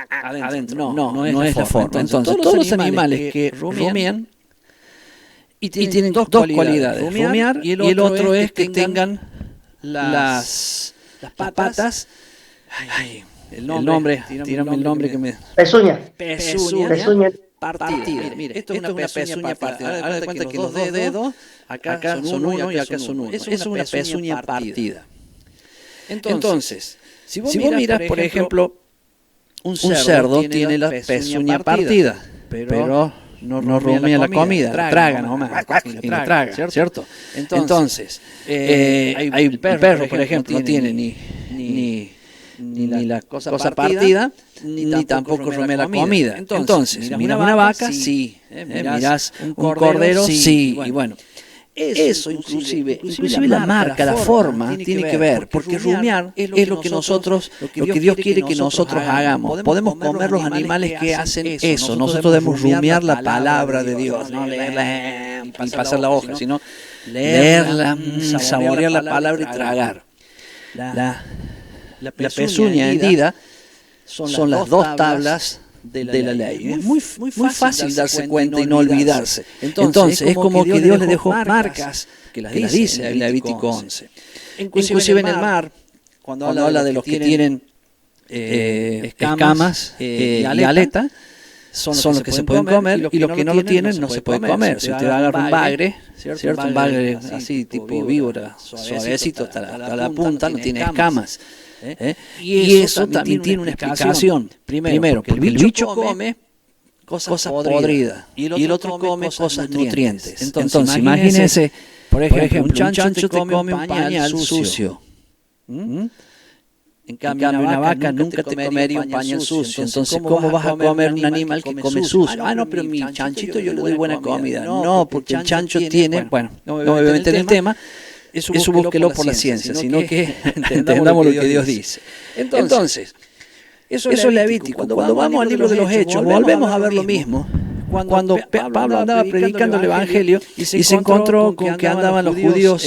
adentro, no es la forma. Entonces, todos los animales que rumian y tienen dos cualidades, rumiar y el otro es que tengan las patas. El nombre, tírame el nombre que me... Pezuña. Partida. Mire, esto es una pezuña partida. Haga de cuenta que los dos dedos, acá son uno y acá son uno. Es una pezuña partida. Entonces, si vos mirás, por ejemplo, un cerdo tiene la pezuña partida, pero no rumia la comida, traga nomás, traga, ¿cierto? Entonces, hay un perro, por ejemplo, no tiene ni la cosa partida, ni tampoco rumea la comida. Entonces, mirás una vaca, sí. Mirás un cordero, sí. Y bueno, eso inclusive la marca, la forma, tiene que ver, porque rumiar es lo que Dios quiere que nosotros hagamos. Podemos comer los animales que hacen eso. Nosotros debemos rumiar la palabra de Dios, no leerla y pasar la hoja, sino leerla, saborear la palabra y tragar. La pezuña hendida son las dos tablas de la ley. Es muy fácil darse cuenta y no olvidarse. Entonces, es como que Dios le dejó marcas que las dice en Levítico 11. Inclusive en el mar, cuando habla de los que tienen escamas y aleta, son los que se pueden comer y los que no lo tienen no se pueden comer. Si usted agarra un bagre, ¿cierto? Un bagre así tipo víbora, suavecito hasta la punta, no tiene escamas. Y eso también tiene una explicación. Primero, porque el bicho come cosas podridas y el otro come cosas nutrientes. Entonces, imagínese, por ejemplo, un chancho te come un pañal sucio. En cambio, una vaca nunca te comería un pañal sucio. Entonces, ¿cómo vas a comer un animal que come sucio? No, pero mi chanchito yo le doy buena comida. No, porque el chancho tiene, bueno, no me voy a meter en el tema. Eso búsquelo por la ciencia, sino que entendamos lo que Dios dice. Entonces, eso es Levítico. Cuando vamos al libro de los Hechos, volvemos a ver lo mismo. Cuando Pablo andaba predicando el Evangelio y se encontró con que andaban los judíos,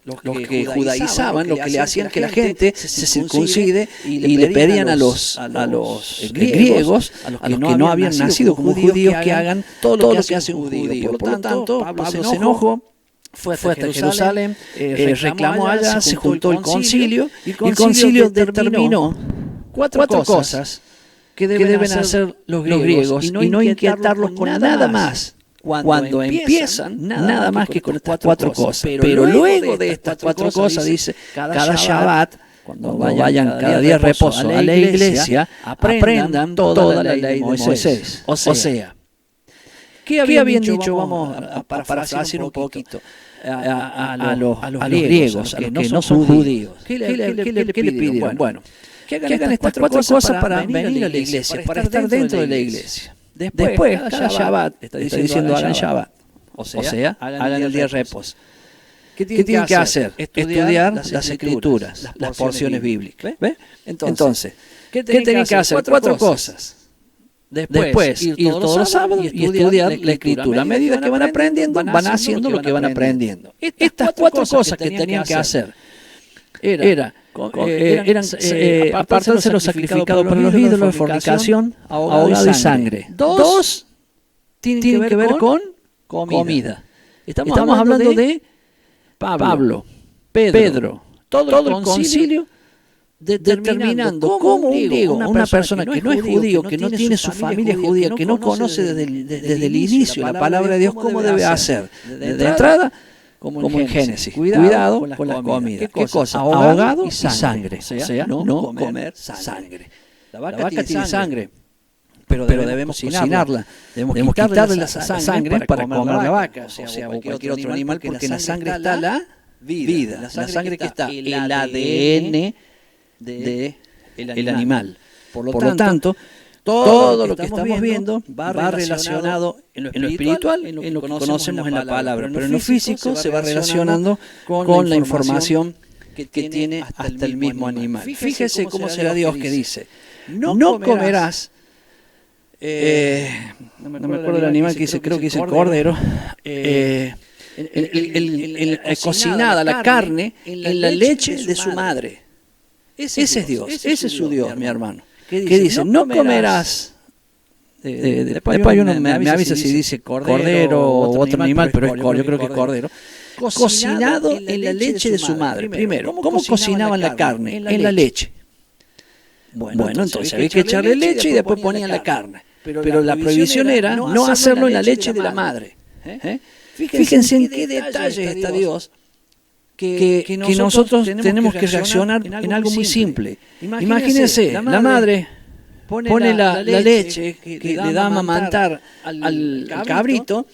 los que judaizaban, los que le hacían que la gente se circuncide y le pedían a los griegos, a los que no habían nacido como judíos, que hagan todo lo que hace un judío. Por lo tanto, Pablo se enojó. Fue hasta Jerusalén, reclamó allá, se juntó el concilio, y el concilio determinó cuatro cosas que deben hacer los griegos y no inquietarlos con nada más. Cuando empiezan, nada más que con estas cuatro cosas. Pero luego de estas cuatro cosas, dice, cada Shabbat, cuando vayan cada día de reposo a la iglesia, aprendan toda la ley de Moisés. O sea, ¿qué habían dicho? Vamos a parafrasear un poquito a los griegos, a los que no son judíos. ¿Qué le pidieron? Bueno, que hagan estas cuatro cosas para venir a la iglesia, para estar dentro de la iglesia. Después, cada Shabbat, está diciendo hagan Shabbat. O sea, hagan el día de reposo. ¿Qué tienen que hacer? Estudiar las escrituras, las porciones bíblicas. ¿Ve? Entonces, ¿qué tienen que hacer? Cuatro cosas. Después, ir todos los sábados y estudiar la escritura. A medida que van aprendiendo, van haciendo lo que van aprendiendo. Estas cuatro cosas que tenían que hacer eran apartarse los sacrificados para los ídolos, de fornicación, ahogado y sangre. Dos tienen que ver con comida. Estamos hablando de Pablo, Pedro, todo el concilio, determinando cómo un griego, una persona que no es judío, que no tiene su familia judía, que no conoce desde el inicio la palabra de Dios, cómo debe hacer. De entrada, como en Génesis, cuidado con la comida. ¿Qué cosa? Ahogado y sangre. O sea, no comer sangre. La vaca tiene sangre, pero debemos cocinarla. Debemos quitarle la sangre para comer la vaca, o sea, o cualquier otro animal, porque en la sangre está la vida. La sangre que está el ADN del animal. Por lo tanto, todo lo que estamos viendo va relacionado en lo espiritual, en lo que conocemos en la palabra, pero en lo físico se va relacionando con la información que tiene hasta el mismo animal. Fíjese cómo será Dios que dice, no comerás, no me acuerdo del animal que dice, creo que dice el cordero, cocinada la carne en la leche de su madre. Ese es Dios, ese es su Dios, mi hermano. Que dice, no comerás. Después uno me avisa si dice cordero o otro animal, pero yo creo que es cordero. Cocinado en la leche de su madre. Primero, ¿cómo cocinaban la carne? En la leche. Bueno, entonces había que echarle leche y después ponían la carne. Pero la prohibición era no hacerlo en la leche de la madre. Fíjense en qué detalle está Dios. Que nosotros tenemos que reaccionar en algo muy simple. Imagínense, la madre pone la leche que le da a amamantar al cabrito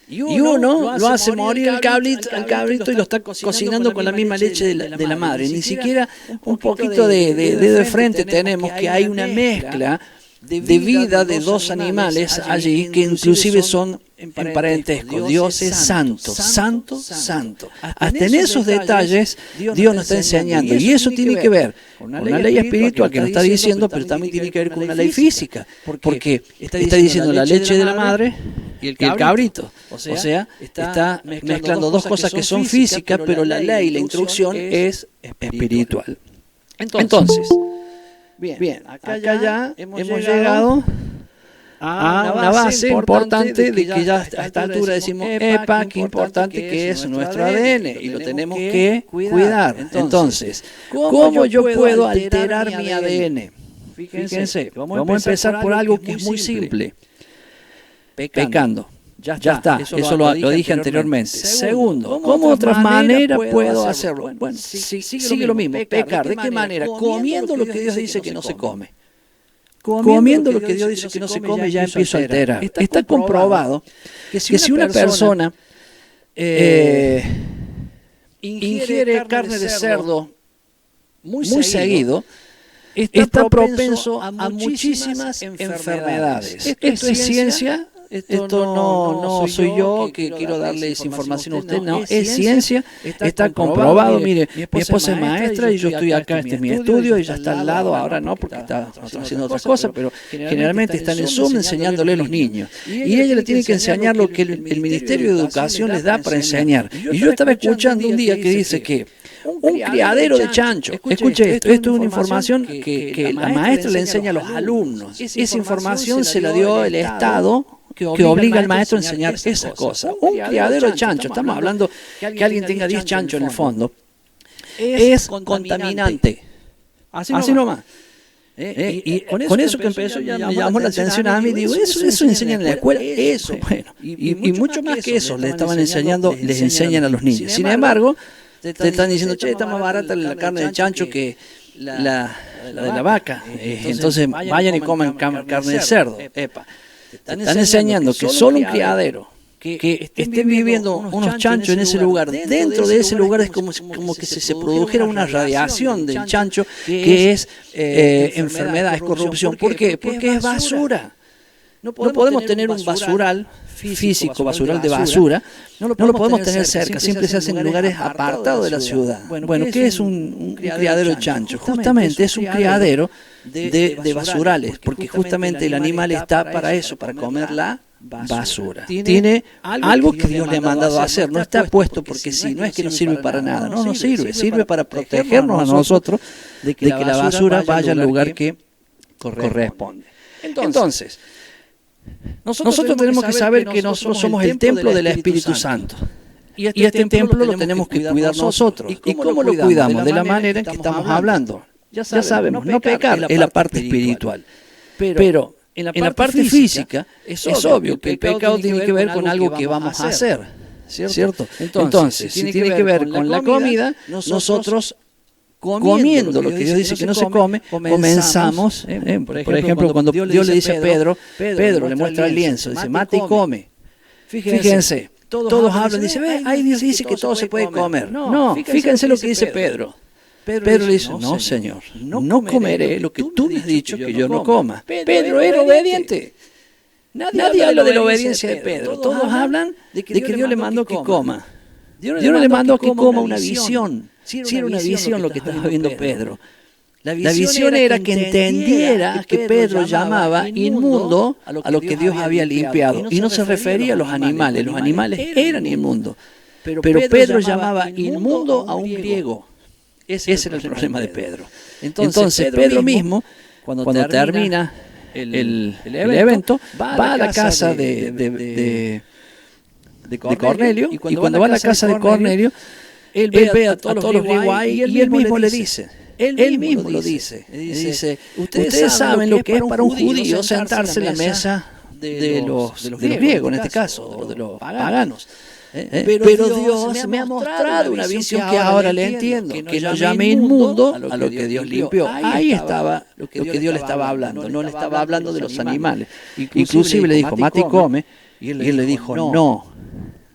y uno lo hace morir al cabrito y lo está cocinando con la misma leche de la madre. Ni siquiera un poquito de dedo de frente tenemos que hay una mezcla de vida de dos animales allí que inclusive son en parentesco. Dios es santo, santo, santo. Hasta en esos detalles Dios nos está enseñando. Y eso tiene que ver con una ley espiritual que nos está diciendo, pero también tiene que ver con una ley física. Porque está diciendo la leche de la madre y el cabrito. O sea, está mezclando dos cosas que son físicas, pero la ley, la instrucción es espiritual. Entonces, bien, acá ya hemos llegado a una base importante de que ya a esta altura decimos, epa, qué importante que es nuestro ADN y lo tenemos que cuidar. Entonces, ¿cómo yo puedo alterar mi ADN? Fíjense, vamos a empezar por algo que es muy simple. Pecando. Ya está, eso lo dije anteriormente. Segundo, ¿cómo otra manera puedo hacerlo? Bueno, sigue lo mismo, pecar. ¿De qué manera? Comiendo lo que Dios dice que no se come. Comiendo lo que Dios dice que no se come ya empiezo a alterar. Está comprobado que si una persona ingiere carne de cerdo muy seguido, está propenso a muchísimas enfermedades. Esto es ciencia. Esto no soy yo que quiero darles información a usted, no, es ciencia, está comprobado. Mire, mi esposa es maestra y yo estoy acá, este es mi estudio, ella está al lado, ahora no, porque está haciendo otras cosas, pero generalmente están en Zoom enseñándole a los niños. Y ella le tiene que enseñar lo que el Ministerio de Educación les da para enseñar. Y yo estaba escuchando un día que dice que un criadero de chancho, escuche esto es una información que la maestra le enseña a los alumnos. Esa información se la dio el Estado, que obliga al maestro a enseñar esas cosas. Un criadero de chancho, estamos hablando que alguien tenga 10 chanchos en el fondo, es contaminante. Así nomás. Y con eso que empezó ya me llamó la atención a mí, digo, eso enseñan en la escuela, eso, bueno. Y mucho más que eso les enseñan a los niños. Sin embargo, te están diciendo, che, está más barata la carne de chancho que la de la vaca. Entonces vayan y coman carne de cerdo. Epa. Están enseñando que solo un criadero, que estén viviendo unos chanchos en ese lugar, dentro de ese lugar es como que se produjera una radiación del chancho, que es enfermedad, es corrupción. ¿Por qué? Porque es basura. No podemos tener un basural físico, basural de basura, no lo podemos tener cerca, siempre se hacen en lugares apartados de la ciudad. Bueno, ¿qué es un criadero de chancho? Justamente es un criadero de basurales, porque justamente el animal está para eso, para comer la basura. Tiene algo que Dios le ha mandado a hacer, no está puesto porque sí, no es que no sirve para nada, no sirve para protegernos a nosotros de que la basura vaya al lugar que corresponde. Entonces, nosotros tenemos que saber que nosotros somos el templo del Espíritu Santo. Y este templo lo tenemos que cuidar nosotros. ¿Y cómo lo cuidamos? De la manera en que estamos hablando. Ya sabemos, no pecar es la parte espiritual. Pero en la parte física es obvio que el pecado tiene que ver con algo que vamos a hacer. ¿Cierto? Entonces, si tiene que ver con la comida, nosotros comiendo lo que Dios dice que no se come, comenzamos, por ejemplo, cuando Dios le dice a Pedro le muestra el lienzo, dice, mate y come. Fíjense, todos hablan, dice, ahí dice que todo se puede comer. No, fíjense lo que dice Pedro. Pedro le dice, no, Señor, no comeré lo que tú me has dicho que yo no coma. Pedro era obediente. Nadie habla de la obediencia de Pedro. Todos hablan de que Dios le mandó que coma. Dios no le mandó que coma una visión. Sí era una visión lo que estaba viendo Pedro. La visión era que entendiera que Pedro llamaba inmundo a lo que Dios había limpiado. Y no se refería a los animales eran inmundos. Pero Pedro llamaba inmundo a un griego. Ese era el problema de Pedro. Entonces Pedro mismo, cuando termina el evento, va a la casa de Cornelio, y cuando va a la casa de Cornelio, él ve a todos los griegos ahí y él mismo le dice, él mismo lo dice, ustedes saben lo que es para un judío sentarse en la mesa de los griegos, en este caso, o de los paganos. Pero Dios me ha mostrado una visión que ahora le entiendo, que no llame inmundo a lo que Dios limpió. Ahí estaba lo que Dios le estaba hablando, no le estaba hablando de los animales. Inclusive le dijo, mate y come, y él le dijo, no.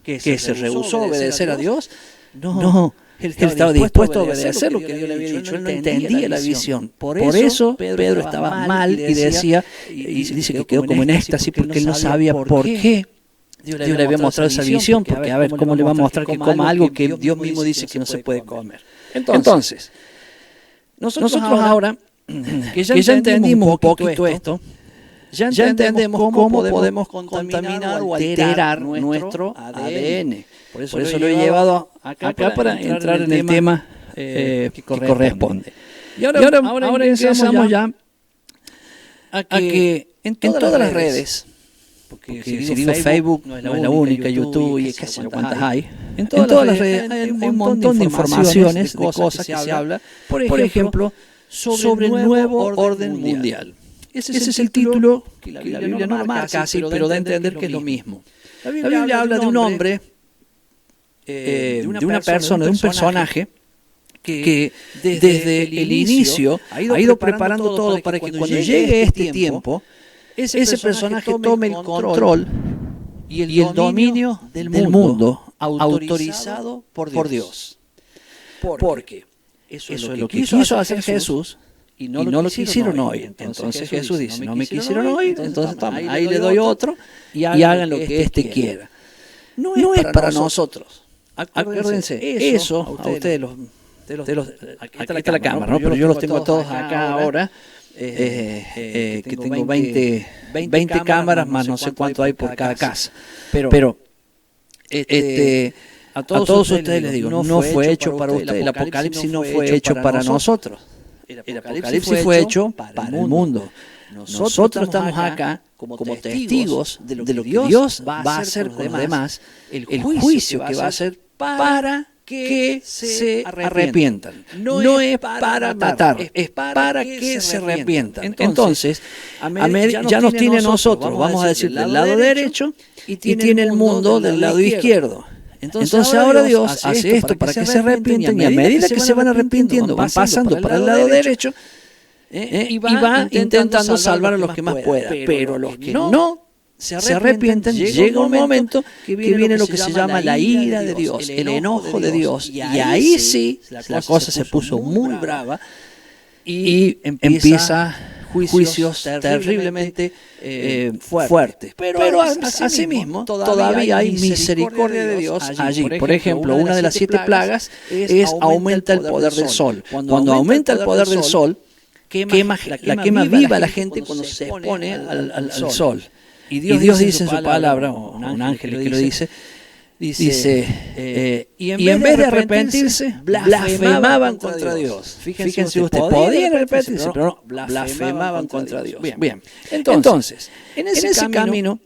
¿Que se rehusó a obedecer a Dios? No, él estaba dispuesto a obedecer lo que Dios le había dicho. Él no entendía la visión. Por eso Pedro estaba mal y decía, y dice que quedó como en éxtasis porque él no sabía por qué Dios le había mostrado esa visión, porque a ver, ¿cómo le va a mostrar que coma algo que Dios mismo dice que no se puede comer? Entonces, nosotros ahora, que ya entendimos un poquito esto, ya entendemos cómo podemos contaminar o alterar nuestro ADN. Por eso lo he llevado acá para entrar en el tema que corresponde. Y ahora ingresamos ya a que en todas las redes, porque si digo Facebook no es la única, YouTube y qué sé yo cuántas hay, en todas las redes hay un montón de informaciones, de cosas que se habla, por ejemplo, sobre el nuevo orden mundial. Ese es el título que la Biblia no lo marca así, pero da a entender que es lo mismo. La Biblia habla de un hombre, de una persona, de un personaje que desde el inicio ha ido preparando todo para que cuando llegue este tiempo, ese personaje tome el control y el dominio del mundo autorizado por Dios. Porque eso es lo que quiso hacer Jesús. Y no lo quisieron hoy. Entonces Jesús dice, no me quisieron hoy, entonces ahí le doy otro y hagan lo que éste quiera. No es para nosotros. Acuérdense, eso a ustedes aquí está la cámara, ¿no? Pero yo los tengo a todos acá ahora, que tengo 20 cámaras más no sé cuánto hay por cada casa. Pero a todos ustedes les digo, no fue hecho para ustedes. El Apocalipsis no fue hecho para nosotros. El Apocalipsis fue hecho para el mundo. Nosotros estamos acá como testigos de lo que Dios va a hacer con los demás, el juicio que va a hacer para que se arrepientan. No es para matar, es para que se arrepientan. Entonces, ya nos tiene a nosotros, vamos a decir, del lado derecho y tiene el mundo del lado izquierdo. Entonces ahora Dios hace esto para que se arrepienten y a medida que se van arrepintiendo van pasando para el lado derecho y va intentando salvar a los que más pueda. Pero los que no se arrepienten, llega un momento que viene lo que se llama la ira de Dios, el enojo de Dios. Y ahí sí la cosa se puso muy brava y empieza juicios terriblemente fuertes. Pero asimismo, todavía hay misericordia de Dios allí. Por ejemplo, una de las 7 plagas es aumenta el poder del sol. Cuando aumenta el poder del sol, la quema viva a la gente cuando se expone al sol. Y Dios dice en su palabra, o un ángel que lo dice, y en vez de arrepentirse, blasfemaban contra Dios. Fíjense ustedes, podían arrepentirse, pero no, blasfemaban contra Dios. Bien. Entonces, en ese camino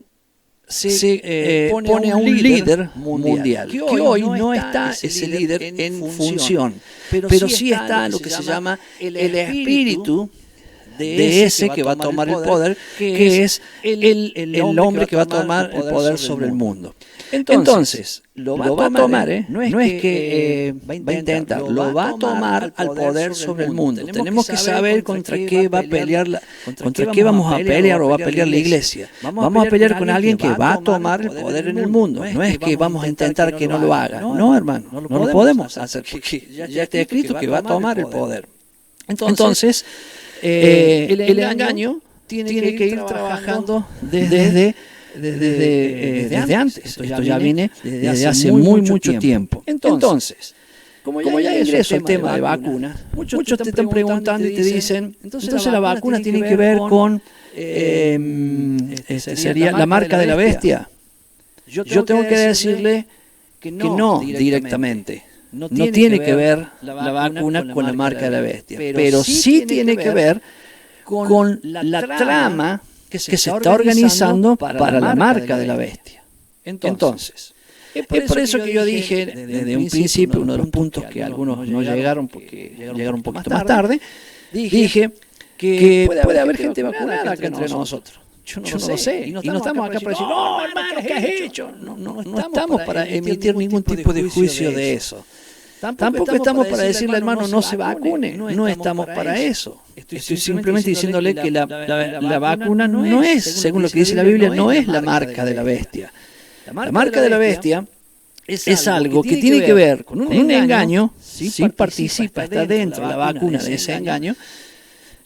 se pone a un líder mundial, que hoy no está ese líder en función, pero sí está lo que se llama el espíritu de ese que va a tomar el poder, que es el hombre que va a tomar el poder sobre el mundo. Entonces, lo va a tomar, no es que va a intentar, lo va a tomar al poder sobre el mundo. Tenemos que saber contra qué va a pelear, contra qué vamos a pelear o va a pelear la iglesia. Vamos a pelear con alguien que va a tomar el poder en el mundo. No es que vamos a intentar que no lo haga. No, hermano, no lo podemos hacer, porque ya está escrito que va a tomar el poder. Entonces, el engaño tiene que ir trabajando desde antes. Esto ya viene desde hace mucho tiempo. Entonces, como ya ingreso al tema de vacunas, muchos te están preguntando y te dicen, entonces la vacuna tiene que ver con sería la marca de la bestia. Yo tengo que decirle que no directamente. No tiene que ver la vacuna con la marca de la bestia, pero sí tiene que ver con la trama que se está organizando para la marca de la bestia. Entonces, es por eso que yo dije desde un principio, uno de los puntos que algunos no llegaron porque llegaron un poquito más tarde, dije que puede haber gente vacunada acá entre nosotros. Yo no lo sé. Y no estamos acá para decir, no, hermano, ¿qué has hecho? No estamos para emitir ningún tipo de juicio de eso. Tampoco estamos para decirle al hermano no se vacune, no estamos para eso. Estoy simplemente diciéndole que la vacuna no es, según lo que dice la Biblia, no es la marca de la bestia. La marca de la bestia es algo que tiene que ver con un engaño, si participa, está dentro de la vacuna de ese engaño,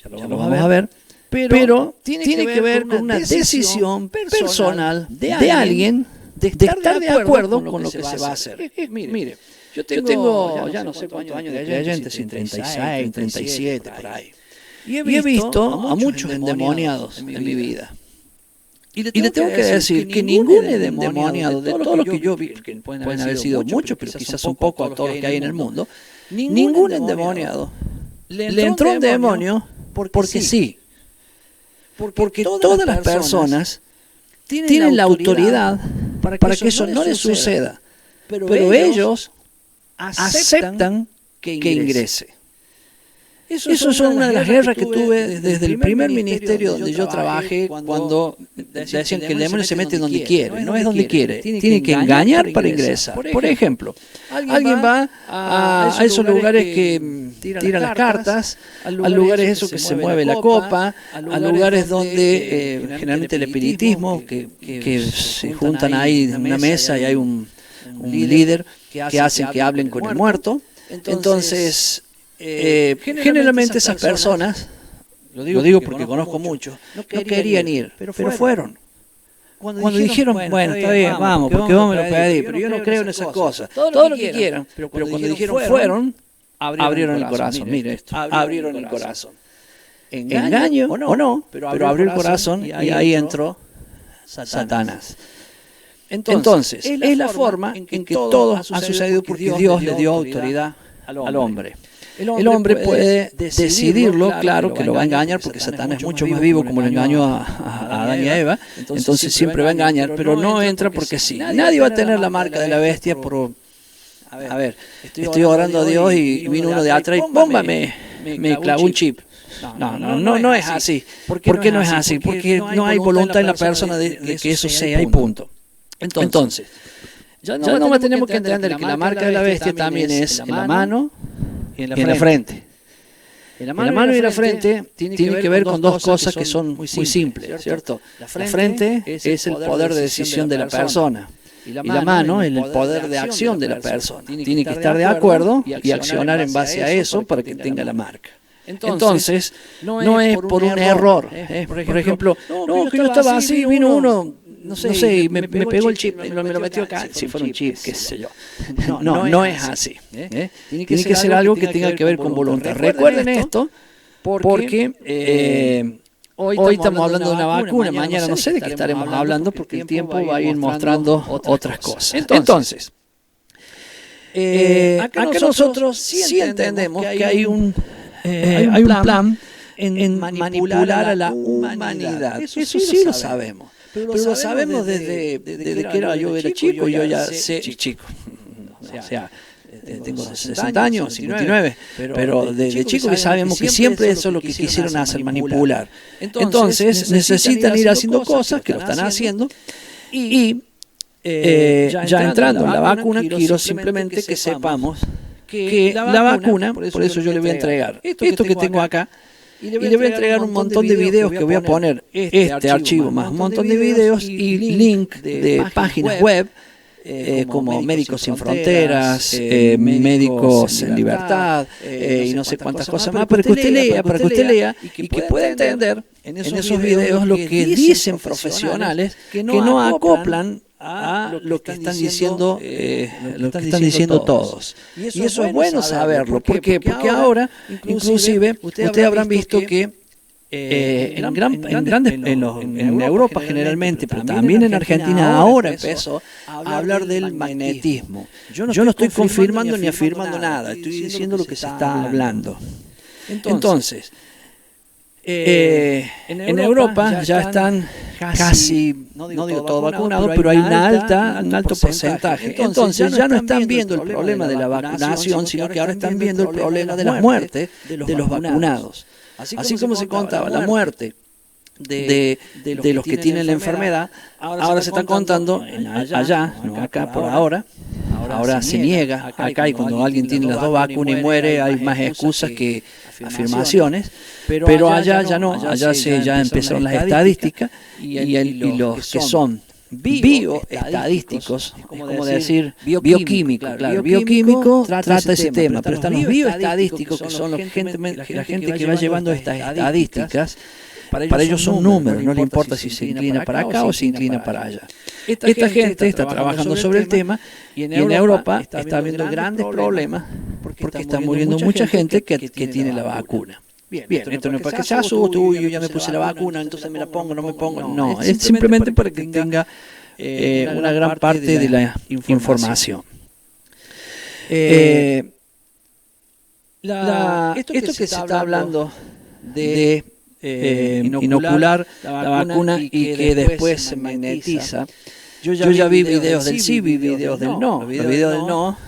ya lo vamos a ver, pero tiene que ver con una decisión personal de alguien de estar de acuerdo con lo que se va a hacer. Mire, yo tengo ya no sé cuántos años de creyente, 36, 37, por ahí. Y he visto a muchos endemoniados en mi vida. Y le tengo que decir que ningún endemoniado, de todos los que yo vi, que pueden haber sido muchos, pero quizás un poco a todos los que hay en el mundo, ningún endemoniado le entró un demonio porque sí. Porque todas las personas tienen la autoridad para que eso no les suceda. Pero ellos aceptan que ingrese. Eso es una de las guerras que tuve desde el primer ministerio donde yo trabajé, cuando decían que el demonio se mete donde quiere, no es donde quiere, tiene que engañar para ingresar. Por ejemplo, alguien va a esos lugares que tiran las cartas, a lugares esos que se mueve la copa, a lugares donde generalmente el espiritismo, que se juntan ahí en una mesa y hay un líder que hace que hablen con el muerto. Entonces, generalmente esas personas, lo digo porque conozco muchos, no querían ir, pero fueron. Cuando dijeron, bueno, está bien, vamos, porque vos me lo pedís, pero yo no creo en esas cosas. Todo lo que quieran, pero cuando dijeron fueron, abrieron el corazón. Mire esto, abrieron el corazón. Engaño o no, pero abrió el corazón y ahí entró Satanás. Entonces, es la forma en que todo ha sucedido porque Dios le dio autoridad al hombre. El hombre puede decidirlo, claro, que lo va a engañar porque Satanás es mucho más vivo como lo engañó a Adán y a Eva, entonces siempre va a engañar, pero no entra porque sí. Nadie va a tener la marca de la bestia por... A ver, estoy orando a Dios y vino uno de atrás y ¡bomba! Me clavó un chip. No es así. ¿Por qué no es así? Porque no hay voluntad en la persona de que eso sea y punto. Entonces, ya no tenemos que entender que la marca de la bestia también es en la mano y en la frente. En la mano y en la frente tiene que ver con dos cosas que son muy simples, ¿cierto? La frente es el poder de decisión de la persona. Y la mano es el poder de acción de la persona. Tiene que estar de acuerdo y accionar en base a eso para que tenga la marca. Entonces, no es por un error. Por ejemplo, que yo estaba así, vino uno, no sé, y me pegó el chip, me lo metió acá, si fuera un chip, qué sé yo. No es así. Tiene que ser algo que tenga que ver con voluntad. Recuerden esto, porque hoy estamos hablando de una vacuna, mañana no sé de qué estaremos hablando, porque el tiempo va a ir mostrando otras cosas. Entonces, acá nosotros sí entendemos que hay un plan en manipular a la humanidad. Eso sí lo sabemos. Pero lo sabemos desde que yo era chico, yo ya sé, chico. O sea, tengo 60 años, 59, pero desde chico que sabemos que siempre eso es lo que quisieron hacer, manipular. Entonces necesitan ir haciendo cosas, que lo están haciendo, y ya entrando en la vacuna, quiero simplemente que sepamos que la vacuna, por eso yo le voy a entregar esto que tengo acá, y le voy a entregar un montón de videos que voy a poner, este archivo más un montón de videos y link de páginas web, como Médicos Sin Fronteras, Médicos en Libertad, y no sé cuántas cosas más, para que usted lea y que pueda entender en esos videos lo que dicen profesionales que no acoplan a lo que están diciendo todos. Y eso es bueno saberlo. ¿Por qué? Porque ahora, inclusive, ustedes habrán visto que en Europa generalmente, pero también en Argentina ahora empezó a hablar del magnetismo. Yo no estoy confirmando ni afirmando nada, estoy diciendo lo que se está hablando. Entonces, en Europa ya están casi, no digo todo vacunado, pero hay un alto porcentaje. Entonces ya no están viendo el problema de la vacunación, sino que ahora están viendo el problema de la muerte de los vacunados. Así como se contaba la muerte de los que tienen la enfermedad, ahora se está contando allá, no acá por ahora. Ahora se niega acá, y cuando alguien tiene las dos vacunas y muere hay más excusas que afirmaciones, pero allá ya no, allá ya empezaron las estadísticas y los que son bioestadísticos, es como decir bioquímico, claro, bioquímico trata ese tema, pero están los bioestadísticos, que son la gente que va llevando estas estadísticas. Para ellos son números, no le importa si se inclina para acá o se inclina para allá. Esta gente está trabajando sobre el tema, y en Europa está habiendo grandes problemas porque está muriendo mucha gente que tiene la vacuna. Bien, esto no es para que se asuste, yo ya me puse la vacuna, entonces me la pongo, no me pongo. No, es simplemente para que tenga una gran parte de la información. Esto que se está hablando de inocular la vacuna y que después se magnetiza. Yo ya vi videos del sí, vi videos del no. Los videos del no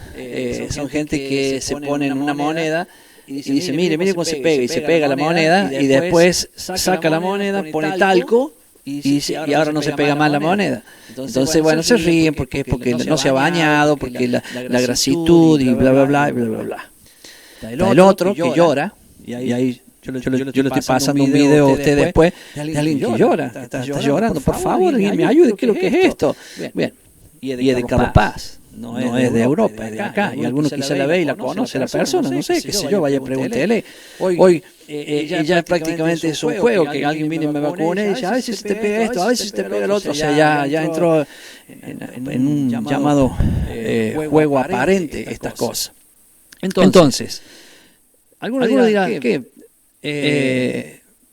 son gente que se pone en una moneda y dice, mire cómo se pega, y se pega la moneda, y después saca la moneda, pone talco, y ahora no se pega más la moneda. Entonces, bueno, se ríen porque no se ha bañado, porque la grasitud y bla, bla, bla, y bla, bla, bla. Está el otro que llora, y ahí yo le estoy pasando un video a usted después de alguien que llora, está llorando, por favor, alguien me ayude, ¿qué es lo que es esto? Bien, y es de Carapaz, no es de Europa, es de acá, y alguno quizá la ve y la conoce la persona, no sé, qué sé yo, vaya, pregúntele. Hoy ya prácticamente es un juego, que alguien viene y me vacune y dice, a veces se te pega esto, a veces se te pega el otro, o sea, ya entró en un llamado juego aparente estas cosas. Entonces, algunos dirán que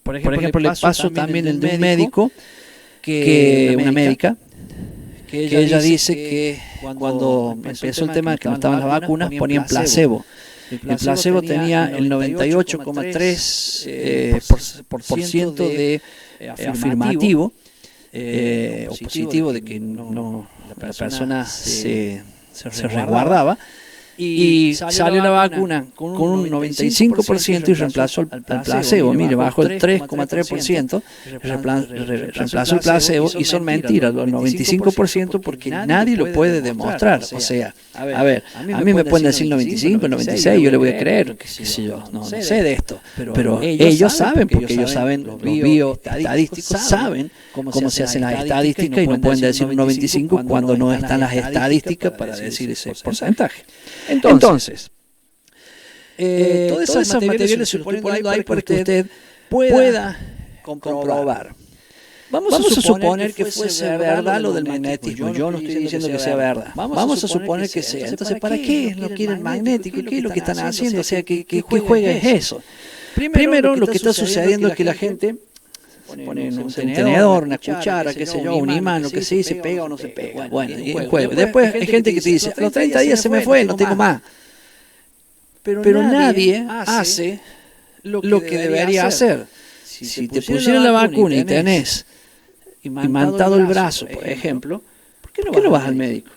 por ejemplo, le paso también el de un médico, una médica, que ella dice que cuando empezó el tema de que no estaban las vacunas, ponían placebo. El placebo tenía el 98,3% de afirmativo o positivo, de que la persona se resguardaba. Y salió la vacuna con un 95% y reemplazó el placebo. Mire, bajó el 3,3%, reemplazó el placebo, y son mentiras los 95% porque nadie lo puede demostrar. O sea, a ver, a mí me pueden decir 95, 96, yo le voy a creer, qué sé yo, no sé de esto. Pero ellos saben, porque ellos saben, los bioestadísticos saben cómo se hacen las estadísticas, y no pueden decir un 95 cuando no están las estadísticas para decir ese porcentaje. Entonces, Todos esos materiales se los estoy poniendo ahí para que usted pueda comprobar. Vamos a suponer que fuese verdad lo del magnetismo. Yo no estoy diciendo que sea verdad. Vamos a suponer que sea. Entonces, ¿para qué no quieren magnético? ¿Qué es lo que están haciendo? O sea, ¿qué juega es eso? Primero, lo que está sucediendo es que la gente pone un tenedor, una cuchara, qué sé yo, un imán, lo que se dice, pega o no se pega. Bueno, y el juego. Después hay gente que te dice, a los 30 días se me fue, no tengo más. Pero nadie hace lo que debería hacer. Si te pusieron la vacuna y tenés imantado el brazo, por ejemplo, ¿por qué no vas al médico?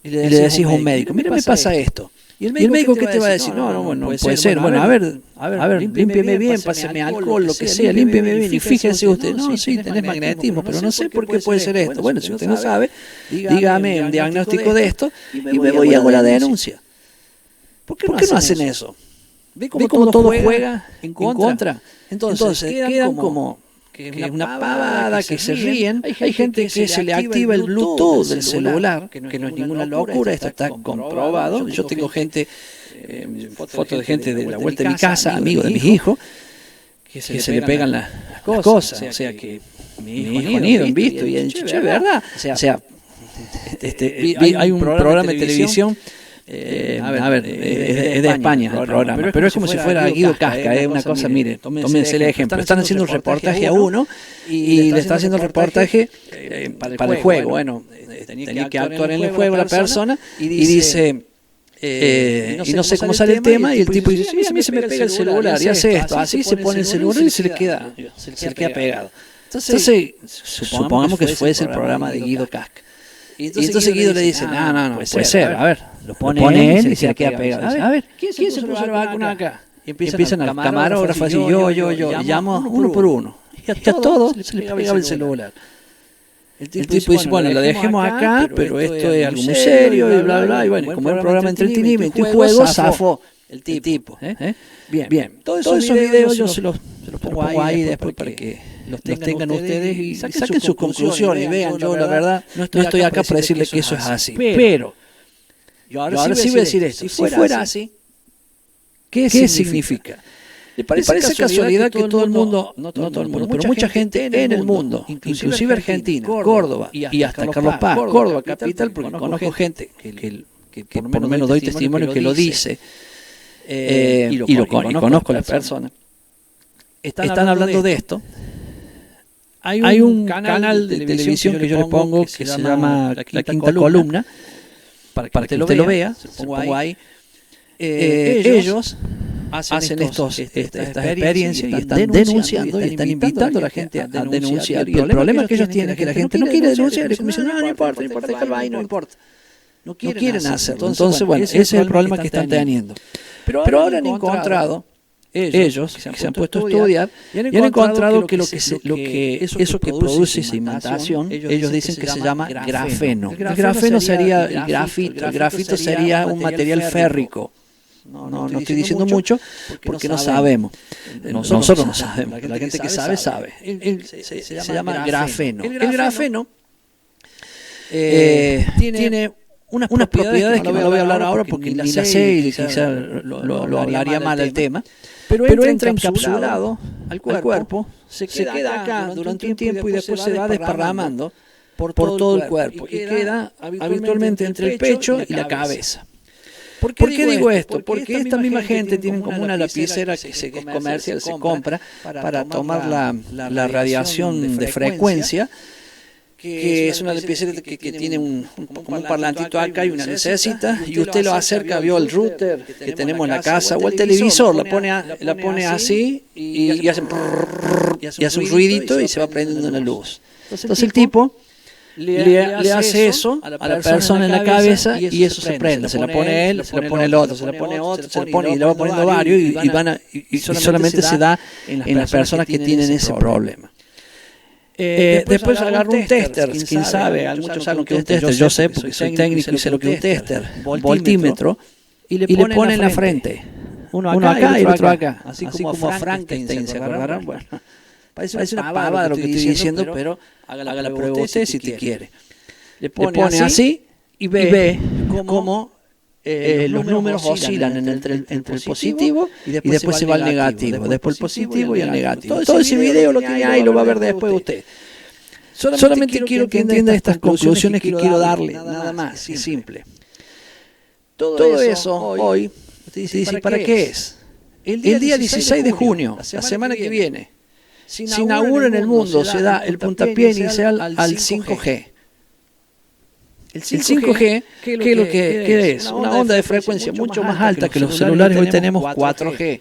Y le decís a un médico, mira, me pasa esto. ¿Y el médico qué te va a decir? No, bueno, puede ser. Bueno, a ver, límpieme bien, páseme alcohol, lo que sea, límpieme bien. Y fíjese usted, no, sí, tenés magnetismo, pero no sé por qué puede ser esto. Bueno, si usted no sabe, dígame un diagnóstico de esto y me voy y hago la denuncia. ¿Por qué no hacen eso? ¿Ve cómo todo juega en contra? Entonces quedan como que es una pavada, que se ríen. Hay gente que se le activa el Bluetooth del celular, que no es ninguna locura, esto está comprobado. Yo tengo gente, fotos de gente de la vuelta de mi casa, amigos de mis hijos, que se le pegan las cosas. O sea, que mi hijo ni han visto y han dicho, es verdad. O sea, hay un programa de televisión. A ver, es de España el programa, pero es como si fuera Guido Casca, es una cosa, mire, tómense el ejemplo, están haciendo un reportaje a uno y le están haciendo el reportaje para el juego, bueno, tenía que actuar en el juego la persona y dice, y no sé cómo sale el tema y el tipo dice, sí, a mí se me pega el celular y hace esto, así se pone el celular y se le queda pegado. Entonces, supongamos que fuese el programa de Guido Casca. Y entonces Guido le dice, no, puede ser, a ver, lo pone él y se le queda pegado. A ver, ¿quién se puso la vacuna acá? Y empiezan al camarógrafo así, yo, y llamo uno por uno. Y a todos se les pegaba el celular. El tipo dice, bueno, lo dejemos acá, pero esto es algo muy serio y bla, bla, y bueno, como es un programa de entretenimiento y juego, zafó el tipo. Bien, todos esos videos yo se los pongo ahí después para que los tengan ustedes y saquen sus conclusiones y vean, yo la verdad no estoy acá para decirles que eso es así, pero yo ahora sí voy a decir esto, si fuera así, ¿qué significa? ¿Le parece casualidad que todo el mundo, no todo el mundo, pero mucha gente en el mundo, inclusive Argentina, Córdoba y hasta Carlos Paz, Córdoba capital, porque conozco gente que por lo menos doy testimonio que lo dice, y conozco a las personas, están hablando de esto. Hay un canal de televisión que yo le pongo que se llama La Quinta Columna, para que usted lo vea, se lo pongo ahí. Ellos hacen estas experiencias y están denunciando y están invitando a la gente a denunciar. Y el problema que ellos tienen es que la gente no quiere denunciar, y como dicen, no importa, déjalo ahí, no importa. No quieren hacerlo. Entonces, bueno, ese es el problema que están teniendo. Pero ahora han encontrado ellos que se han puesto a estudiar y han encontrado que eso que produce esa imantación, ellos dicen que se llama grafeno. El grafeno sería el grafito. El grafito sería un material férrico. No estoy diciendo mucho porque no sabemos. Nosotros no sabemos. La gente que sabe. Se llama grafeno. El grafeno tiene unas propiedades que no lo voy a hablar ahora porque ni las sé y quizás lo hablaría mal el tema. Pero entra encapsulado al cuerpo, se queda acá durante un tiempo y después se va desparramando por todo el cuerpo y queda habitualmente entre el pecho y la cabeza. ¿Por qué digo esto? Porque esta misma gente tiene como una lapicera que es comercial, se compra para tomar la radiación de frecuencia, que es una lapicera que tiene como un parlantito acá y una lucecita, y usted lo acerca, vio el router que tenemos en la casa o el televisor, la pone así y hace un ruidito y se va prendiendo una luz. Entonces el tipo le hace eso a la persona en la cabeza y eso se prende, se la pone él, se la pone el otro, se la pone otro, se la pone y le va poniendo varios y solamente se da en las personas que tienen ese problema. Después agarra un tester, quién sabe, muchos saben lo que es un tester, yo sé porque soy técnico y sé lo que es un tester, voltímetro, y le pone en la frente, uno acá y el otro acá, así como Frankenstein, ¿se acordarán? Bueno, parece una pavada lo que estoy diciendo, pero haga la prueba usted si te quiere. Le pone así y ve cómo los números oscilan entre el positivo y después se va al negativo, después el positivo y el negativo. Todo ese video lo tiene ahí, lo va a ver después usted. Solamente quiero que entienda estas conclusiones que quiero darle, nada más, y simple. Todo eso hoy, usted dice, ¿para qué es? El día 16 de junio, la semana que viene, se inaugura en el mundo, se da el puntapié inicial al 5G. El 5G, ¿qué es lo que es? Una onda de frecuencia mucho más alta que los celulares hoy tenemos 4G.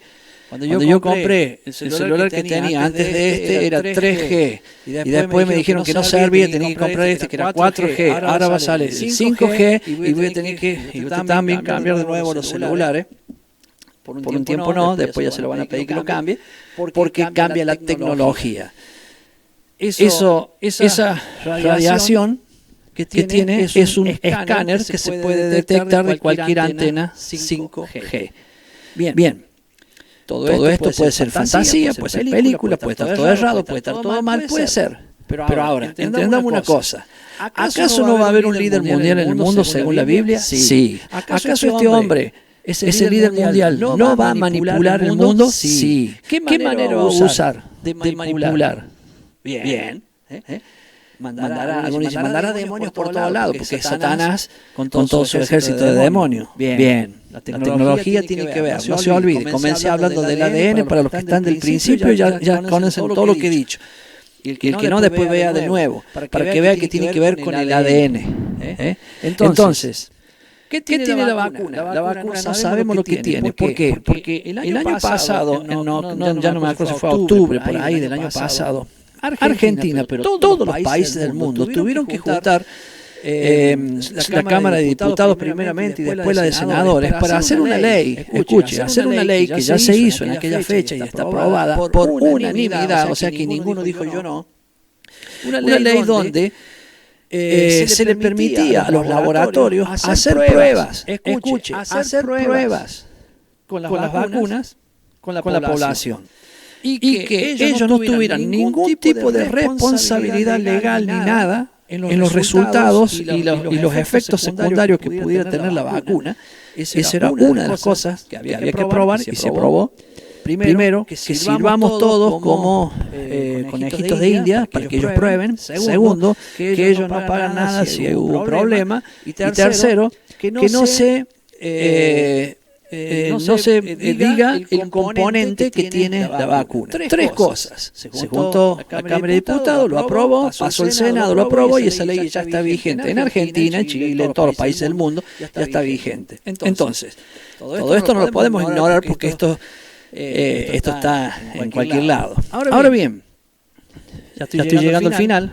Cuando yo compré el celular que tenía antes de este era 3G. Y después me dijeron que no servía, tenía que comprar este que era 4G. Ahora va a salir el 5G y voy a tener que también cambiar de nuevo los celulares. Por un tiempo no, después ya se lo van a pedir que lo cambie, porque cambia la tecnología. Esa radiación que tiene es un escáner que se puede detectar de cualquier antena 5G. Bien. Todo esto puede ser fantasía, puede ser película, puede estar todo errado, puede estar todo mal, puede ser. Pero ahora, entendamos una cosa. ¿Acaso no va a haber un líder mundial en el mundo según la Biblia? Sí. ¿Acaso este hombre, ese líder mundial, no va a manipular el mundo? Sí. ¿Qué manera va a usar de manipular? Bien. Mandará demonios por todos lados, porque es Satanás con todo su ejército de demonios. Bien. La tecnología tiene que ver, no se olvide. Comencé hablando del ADN, para los que están del principio ya conocen todo lo que he dicho. Y el que no, después vea de nuevo, para que vea que tiene que ver con el ADN. Entonces, ¿qué tiene la vacuna? La vacuna no sabemos lo que tiene. ¿Por qué? Porque el año pasado, ya no me acuerdo si fue octubre, por ahí del año pasado, Argentina, pero todos los países del mundo tuvieron que juntar la Cámara de Diputados primeramente y después la de Senadores para hacer una ley, hacer una ley que ya se hizo en aquella fecha y está aprobada por unanimidad, o sea que ninguno dijo yo no, una ley donde se le permitía a los laboratorios hacer pruebas, hacer pruebas con las vacunas, con la población. Y que ellos no tuvieran ningún tipo de responsabilidad legal ni nada en los resultados y los efectos secundarios que pudiera tener la vacuna. Esa era una de las cosas que había que probar y se probó. Primero, que sirvamos todos como conejitos de India para que ellos prueben. Segundo, que ellos no pagan nada si hubo un problema. Y tercero, que no se diga el componente que tiene la vacuna. Tres cosas. Se juntó la Cámara de Diputados, lo aprobó, pasó el Senado, lo aprobó y esa ley ya está vigente. En Argentina, en Chile, en todos los países del mundo, ya está vigente. Entonces, todo esto no lo podemos ignorar porque esto está en cualquier lado. Ahora bien, ya estoy llegando al final,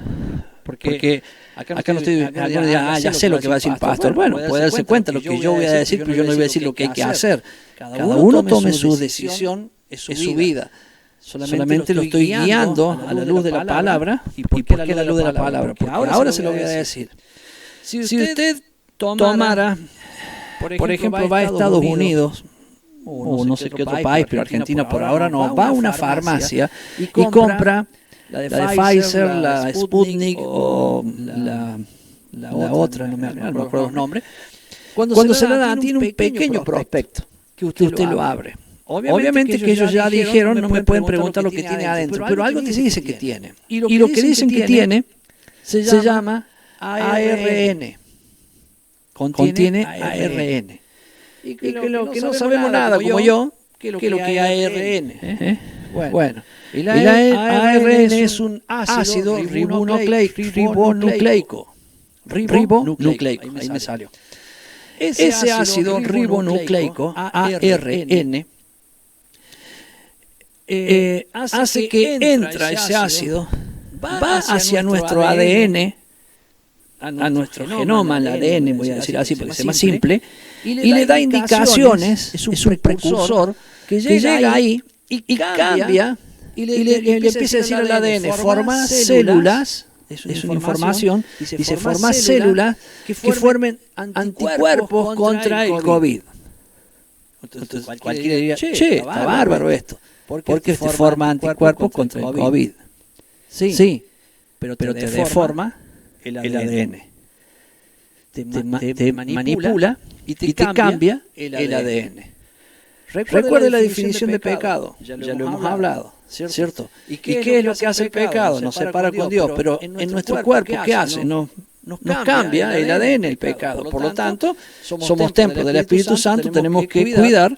porque acá no estoy, ya sé lo que va a decir el pastor. Bueno, puede darse cuenta lo que yo voy a decir, pero yo no voy a decir lo que hay que hacer. Cada uno tome su decisión, es su vida. Solamente lo estoy guiando a la luz de la palabra. ¿Y por qué la luz de la palabra? Porque ahora se lo voy a decir. Si usted tomara, por ejemplo, va a Estados Unidos, o no sé qué otro país, pero Argentina por ahora no, va a una farmacia y compra la de Pfizer, la Sputnik o la otra, no me acuerdo los nombres. Cuando se la dan, tiene un pequeño prospecto que usted lo abre. Obviamente que ellos ya dijeron, no me pueden preguntar lo que tiene adentro, pero algo te dice que tiene. Y lo que dicen que tiene se llama ARN. Contiene ARN. Y que no sabemos nada, como yo, que lo que es ARN. Bueno, el ARN es un ácido ribonucleico. Ribonucleico, ahí me salió. Ese ácido ribonucleico, ARN, hace que entra ese ácido, va hacia nuestro ADN, a nuestro genoma, el ADN, voy a decir así porque es más simple, y le da indicaciones, es un precursor que llega ahí y cambia y le empieza a decir al ADN, forma células, es una información, dice forma células que formen anticuerpos contra el COVID. Entonces cualquiera diría, che, está bárbaro esto, porque te forma anticuerpos contra el COVID. Sí, pero te deforma el ADN. Te manipula y te cambia el ADN. Recuerde la definición de pecado, ya lo hemos hablado, ¿cierto? ¿Y qué es lo que hace el pecado? Nos separa con Dios, pero en nuestro cuerpo, ¿qué hace? Nos cambia el ADN, el pecado. Por lo tanto, somos templo del Espíritu Santo, tenemos que cuidar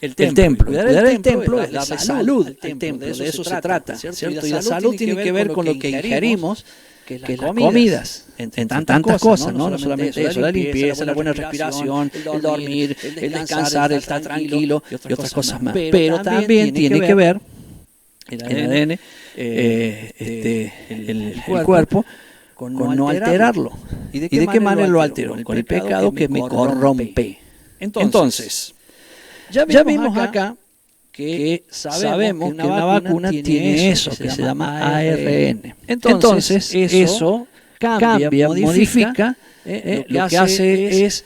el templo. Cuidar el templo es darle salud al templo, de eso se trata, ¿cierto? Y la salud tiene que ver con lo que ingerimos, que es las comidas, entre tantas cosas, ¿no? No solamente eso, la limpieza, la buena respiración, el dormir, el descansar, el estar tranquilo y otras cosas más. Pero también tiene que ver el ADN, el cuerpo, con no alterarlo. ¿Y de qué manera lo altero? Con el pecado que me corrompe. Entonces, ya vimos acá que sabemos que una vacuna tiene eso, que se llama ARN. Entonces eso cambia, modifica, lo que hace es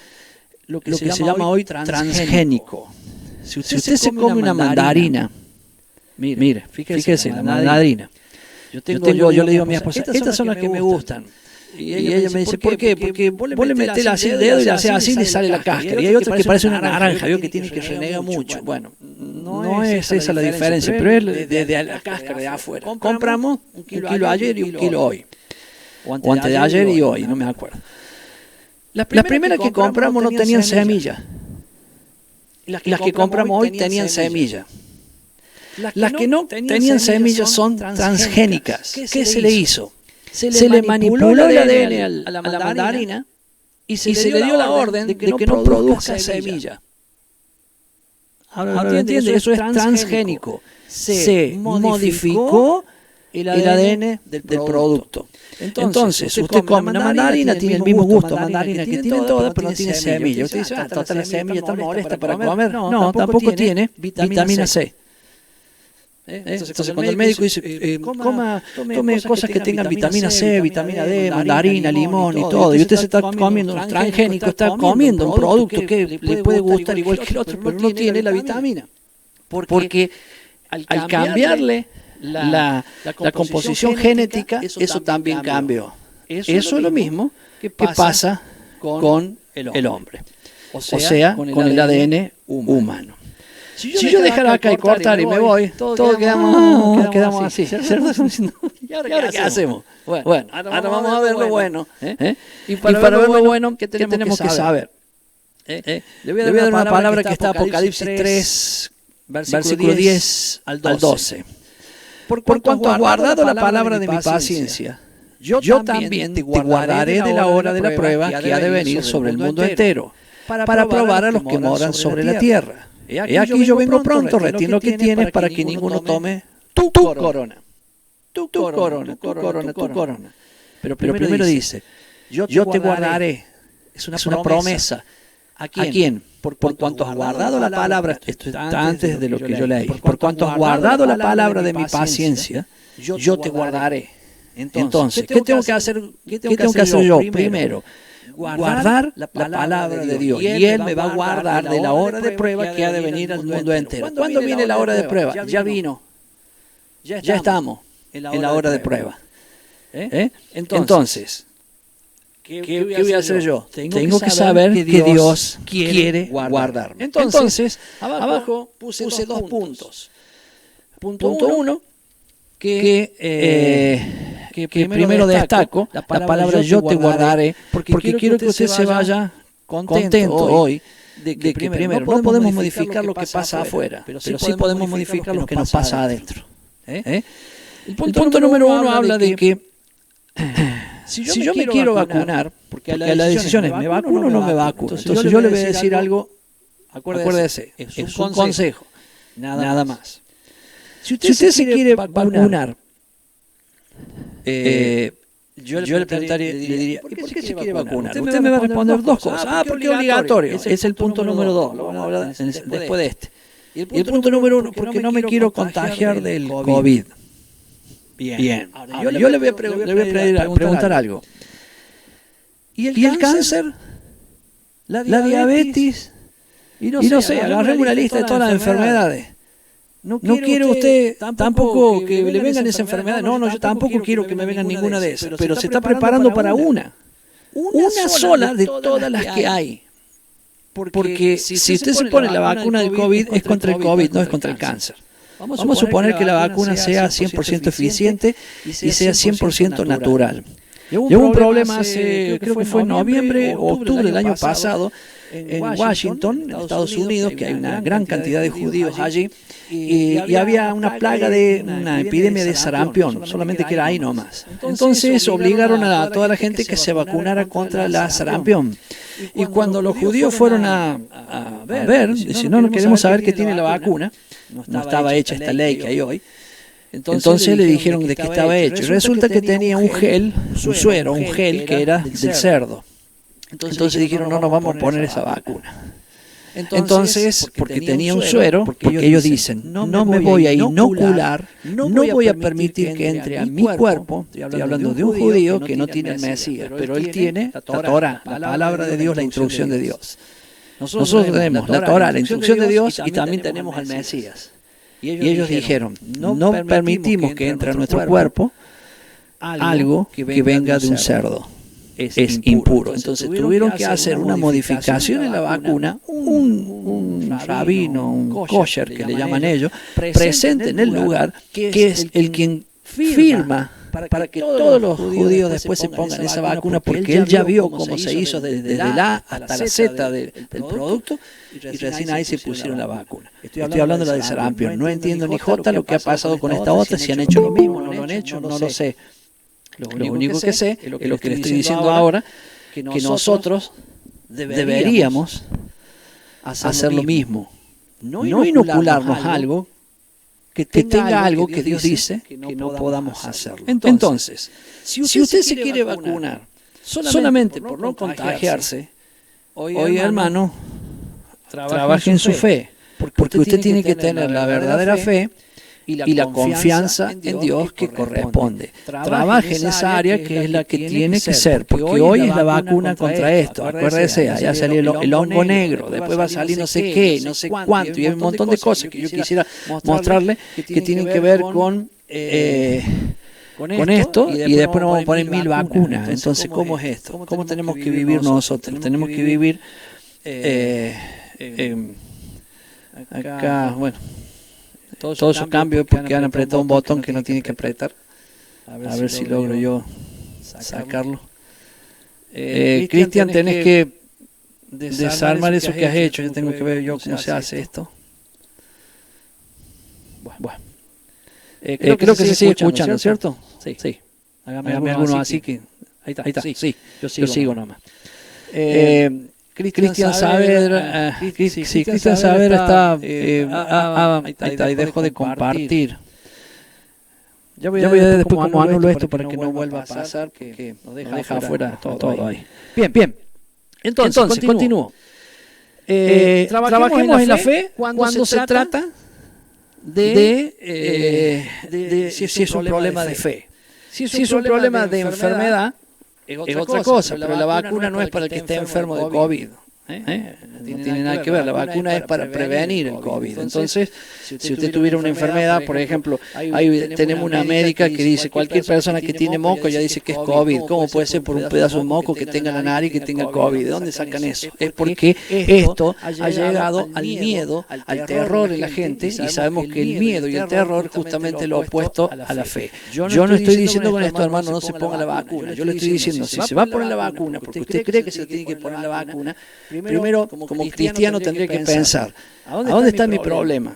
lo que se llama hoy transgénico. Si usted se come una mandarina, mire, fíjese, la mandarina. Yo le digo a mi esposa, estas son las que me gustan. Y ella me dice, ¿por qué? Porque vos le metés así el dedo y le haces así y le sale la cáscara. Y hay otra que parece una naranja, veo que tiene que renega mucho. Bueno, no es esa la diferencia, pero es desde la cáscara de afuera. Compramos un kilo ayer y un kilo hoy. O antes de ayer y hoy, no me acuerdo. Las primeras que compramos no tenían semilla. Las que compramos hoy tenían semilla. Las que no tenían semillas son transgénicas. ¿Qué se le hizo? Se le manipuló el ADN a la mandarina y se le dio la orden de que no produzca semilla. Ahora entiende, eso es transgénico. Se modificó el ADN del producto. Entonces, usted come una mandarina, tiene el mismo gusto mandarina que tienen todas, pero no tiene semilla. Usted dice, toda la semilla está molesta para comer. No, tampoco tiene vitamina C. Entonces cuando el médico dice tome cosas que tengan vitamina C, vitamina D, mandarina, limón y todo, y usted se está comiendo un transgénico, está comiendo un producto que le puede gustar igual que el otro, pero no tiene la vitamina, porque al cambiarle la composición genética, eso también cambió. Eso es lo mismo que pasa con el hombre, o sea, con el ADN humano. Si yo dejara acá y cortar y me voy, todos quedamos así. ¿Y ahora qué hacemos? Bueno, ahora vamos a ver lo bueno. Y para ver lo bueno, ¿qué tenemos que saber? Le voy a dar una palabra que está en Apocalipsis 3, versículo 10 al 12. Por cuanto has guardado la palabra de mi paciencia, yo también te guardaré de la hora de la prueba que ha de venir sobre el mundo entero, para probar a los que moran sobre la tierra. He aquí yo vengo pronto, retén lo que tienes para que ninguno tome tu corona. Tu corona. Pero primero dice, yo te guardaré. Es una promesa. ¿A quién? Por cuanto has guardado la palabra, esto está antes de lo que yo leí. Por cuanto has guardado la palabra de mi paciencia, yo te guardaré. Entonces, ¿qué tengo que hacer yo? Primero, guardar la palabra de Dios, y Él me va a guardar de la hora de prueba que ha de venir al mundo entero. ¿Cuándo viene la hora de prueba? Ya vino, ya estamos en la hora de prueba. Entonces, ¿qué voy a hacer yo? Tengo que saber que Dios quiere guardarme. Entonces, abajo puse 2 puntos. Punto 1, que primero destaco la palabra yo te guardaré, porque quiero que usted se vaya contento hoy de que primero no podemos modificar lo que pasa afuera, pero sí podemos modificar lo que nos pasa adentro. El punto número 1 habla de que si yo me quiero vacunar, porque la decisión es ¿me vacuno o no me vacuno? Entonces yo le voy a decir algo, acuérdese, es un consejo, nada más. Si usted se quiere vacunar, yo le preguntaría, le diría, ¿por qué se quiere vacunar? Usted me va a responder 2 cosas. Porque es obligatorio. Es el punto número 2. Lo vamos a hablar después de este. Y el punto número 1, porque no me quiero contagiar del COVID. Bien. Ahora, yo le voy a preguntar algo. ¿Y el cáncer? ¿La diabetes? Y no sé, agarremos una lista de todas las enfermedades. No quiere usted tampoco que le vengan esas enfermedades. No, yo tampoco quiero que me vengan ninguna de esas. Pero se está preparando para una sola de todas las que hay. Porque si usted se pone la vacuna del COVID es contra el COVID, no es contra el cáncer. Vamos a suponer que la vacuna sea 100% eficiente y sea 100% natural. Y hubo un problema hace, creo que fue en noviembre o octubre del año pasado, en Washington, en Estados Unidos, que hay una gran cantidad de judíos allí, y había una plaga de una epidemia de sarampión, solamente que era ahí nomás. Entonces obligaron a toda la gente que se vacunara contra la sarampión. Y cuando los judíos fueron a ver, si no queremos saber qué tiene la vacuna, no estaba hecha esta ley que hay hoy, entonces le dijeron de qué estaba hecho. Y resulta que tenía un gel, un suero, un gel que era del cerdo. Entonces dijeron, no nos vamos a poner esa vacuna. Entonces, porque tenía un suero, porque ellos dicen, no me voy a inocular, no voy a permitir que entre a mi cuerpo, estoy hablando de un judío que no tiene el Mesías, pero él tiene la Torá, la palabra de Dios, la instrucción de Dios. Nosotros tenemos la Torá, la instrucción de Dios, y también tenemos al Mesías. Y ellos dijeron, no permitimos que entre a nuestro cuerpo algo que venga de un cerdo. Es impuro. Entonces tuvieron que hacer una modificación en la vacuna, un rabino, un kosher que le llaman ellos, presente en el lugar, que es el quien firma para que todos los judíos después se pongan esa vacuna, porque él ya vio cómo se hizo desde la A hasta la Z del producto, y recién ahí se pusieron la vacuna. Estoy hablando de la de sarampión. No entiendo ni jota lo que ha pasado con esta otra, si han hecho lo mismo, no lo han hecho, no lo sé. Lo único que sé es lo que le estoy diciendo ahora, que nosotros deberíamos hacer lo mismo. No inocularnos algo que tenga algo que Dios dice que no podamos hacerlo. Entonces, si usted se quiere vacunar solamente por no contagiarse, hoy hermano, trabaje en su fe, porque usted tiene que tener la verdadera fe y la confianza en Dios que corresponde. Trabaje en esa área que es la que tiene que ser, porque hoy es la vacuna contra esto. Acuérdese, allá salió el hongo negro, después va a salir no sé qué, no sé cuánto, y hay un montón de cosas que yo quisiera mostrarle que tienen que ver con esto, y después nos vamos a poner 1000 vacunas. Entonces, ¿cómo es esto? ¿Cómo tenemos que vivir nosotros? Tenemos que vivir acá, bueno, todos esos cambios porque han apretado un botón que no tienen que apretar. A ver si logro yo sacarlo. Cristian, tenés que desarmar eso que has hecho. Yo tengo que ver yo cómo se hace esto. Bueno. Creo que se sigue escuchando, ¿cierto? Sí. Hágame alguno así que... Ahí está. Sí, yo sigo nomás. Cristian Saavedra, Cristian Saavedra está ahí dejo de compartir. Ya voy a ver después cómo anulo esto para que no vuelva a pasar, que nos deja afuera todo ahí. Bien. Entonces continúo. Trabajemos en la fe cuando se trata de si es un problema de fe. Si es un problema de enfermedad, es otra cosa, pero la vacuna no es para el que esté enfermo de COVID. No tiene nada que ver, la vacuna es para prevenir el COVID. Entonces, si usted tuviera una enfermedad, por ejemplo, ahí tenemos una médica que dice, cualquier persona que tiene moco ya dice que es COVID. ¿Cómo puede ser por un pedazo de moco que tenga la nariz y que tenga COVID? ¿De dónde sacan eso? Es porque esto ha llegado al miedo, al terror en la gente, y sabemos que el miedo y el terror es justamente lo opuesto a la fe. Yo no estoy diciendo con esto, hermano, no se ponga la vacuna. Yo le estoy diciendo, si se va a poner la vacuna, porque usted cree que se tiene que poner la vacuna, primero, como cristiano tendría que pensar, ¿a dónde está mi problema?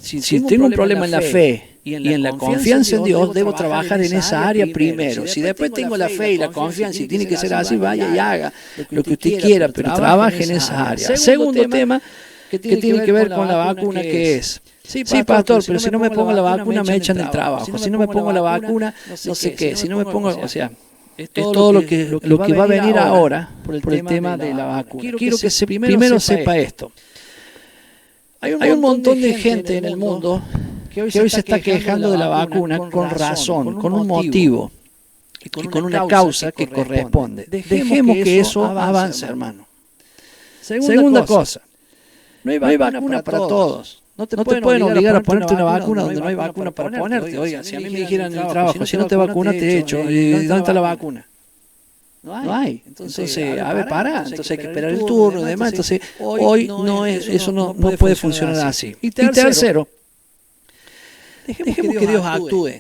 Si tengo un problema en la fe y en la confianza en Dios, debo trabajar en esa área primero. Si después tengo la fe y la confianza y tiene que ser así, vaya y haga lo que usted quiera, pero trabaje en esa área. Segundo tema que tiene que ver con la vacuna, que es, sí, pastor, pero si no me pongo la vacuna me echan del trabajo. Si no me pongo la vacuna, no sé qué. Si no me pongo, o sea... Es todo lo que va a venir ahora por el tema de la vacuna. Quiero que primero sepa esto. Hay un montón de gente en el mundo que hoy se está quejando de la vacuna con razón, con un motivo y con una causa que corresponde. Dejemos que eso avance, hermano. Segunda cosa, no hay vacuna para todos. No te pueden obligar a ponerte una vacuna donde no hay vacuna para ponerte. Oiga, si a mí me dijeran en el trabajo, si no te vacunas te echo, ¿y dónde está la vacuna? No hay. Entonces, a ver, para. Entonces hay que esperar el turno y demás. Entonces, hoy eso no puede funcionar así. Y tercero, dejemos que Dios actúe.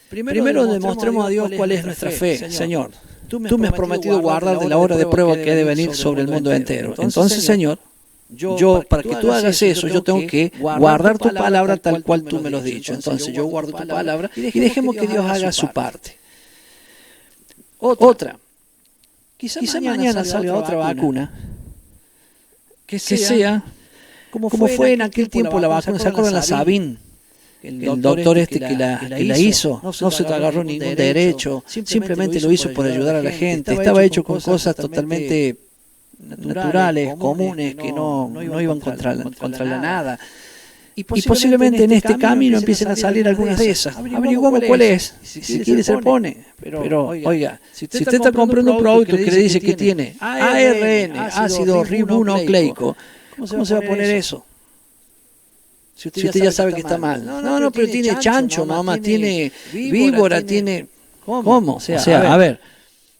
Primero demostremos a Dios cuál es nuestra fe. Señor, tú me has prometido guardar de la hora de prueba que ha de venir sobre el mundo entero. Entonces, Señor, yo, para que tú hagas eso, yo tengo que guardar tu palabra tal cual tú me lo has dicho. Entonces, yo guardo tu palabra y dejemos que Dios haga su parte. Otra. Quizá mañana salga otra vacuna que sea como fue en aquel tiempo la vacuna. ¿Se acuerdan la Sabin? El doctor que la hizo, no se agarró ningún derecho, simplemente lo hizo por ayudar a la gente. Estaba hecho con cosas totalmente naturales, comunes, que no iban contra la nada. Y posiblemente en este camino empiecen a salir algunas de esas. Averiguamos cuál es. Si quiere se pone. Pero, oiga, si usted está comprando un producto que le dice que tiene ARN, ácido ribonucleico, ¿cómo se va a poner eso? Si usted ya sabe que está mal. No, pero tiene chancho, mamá, tiene víbora, tiene... ¿Cómo? O sea, a ver,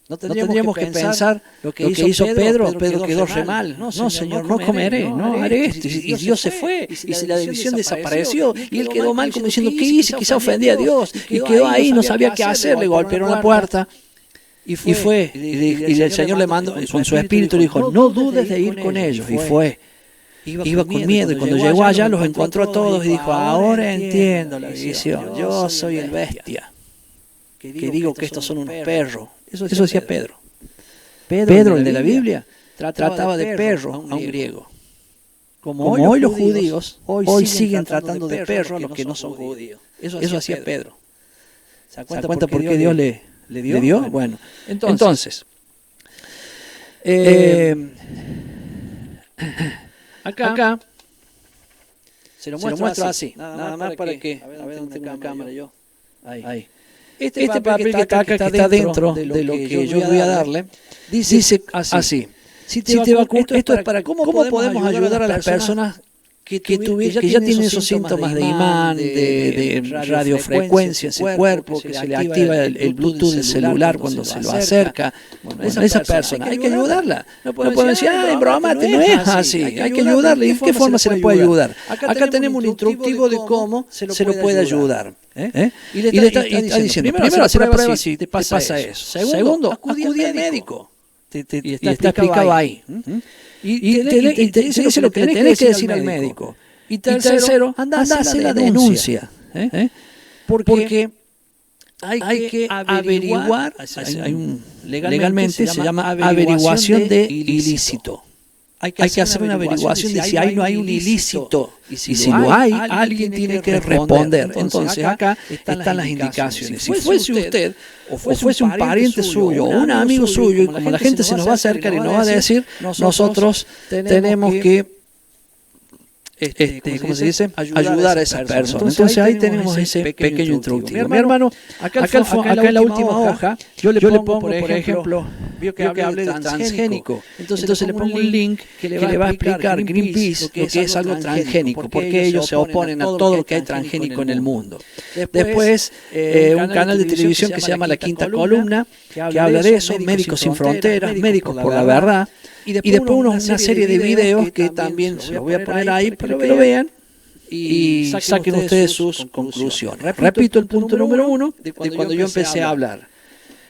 no tendríamos que pensar lo que hizo Pedro quedó re mal. No, Señor, no comeré, no haré esto. Y Dios se fue, y si la división desapareció, y él quedó mal como diciendo, ¿qué hice? Quizá ofendí a Dios, y quedó ahí, no sabía qué hacer, le golpearon la puerta. Y fue, y el Señor le mandó, con su espíritu le dijo, no dudes de ir con ellos, y fue. Iba con miedo y cuando llegó allá los encontró a todos y dijo, ahora entiendo la visión, yo soy el bestia, que digo que estos son unos perros. Eso decía Pedro. Pedro, el de la Biblia, trataba de perro a un griego. Como hoy los judíos, hoy siguen tratando de perro a los que no son judíos. Eso hacía Pedro. ¿Se da cuenta por qué Dios le dio? Bueno, entonces Acá se lo muestro así, nada más para que, a ver dónde tengo una cámara yo. Ahí. Este papel que está acá, que está dentro de lo que yo voy a darle, dice así. Si te vacunas, esto es para cómo podemos ayudar a las personas que ya tienen esos síntomas de imán, de radiofrecuencia en su cuerpo, que se le activa el Bluetooth del celular cuando se lo acerca. Bueno, esa persona hay que ayudarla. No pueden decir, bromate, no es así. Hay que ayudarle. ¿Y de qué forma se le puede ayudar? Acá tenemos un instructivo de cómo se lo puede ayudar. Y le está diciendo, primero hacer la prueba si te pasa eso. Segundo, acudir al médico. Y está explicado ahí. Y te dice lo que le tenés que decir al médico. Y tercero, anda a hacer la denuncia. Porque hay que averiguar, legalmente se llama averiguación de ilícito. Hay que hacer una averiguación de si no hay un ilícito. Y si lo hay, alguien tiene que responder. Entonces acá están las indicaciones. Si fuese usted, o fuese un pariente suyo, o un amigo suyo, y como la gente se nos va a acercar y nos va a decir, nosotros tenemos que, ¿cómo se dice? Ayudar a esa persona. Entonces ahí tenemos ese pequeño instructivo. Mi hermano, acá en la última hoja, yo le pongo, por ejemplo, vio que hablé de transgénico. Entonces le pongo un link que le va a explicar Greenpeace lo que es algo transgénico, porque ellos se oponen a todo lo que hay transgénico en el mundo. Después, un canal de televisión que se llama La Quinta Columna, que habla de eso, Médicos Sin Fronteras, Médicos por la Verdad. Y después una serie de videos que también se los voy a poner ahí para que lo vean y saquen ustedes sus conclusiones. Repito el punto número 1 de cuando yo empecé a hablar.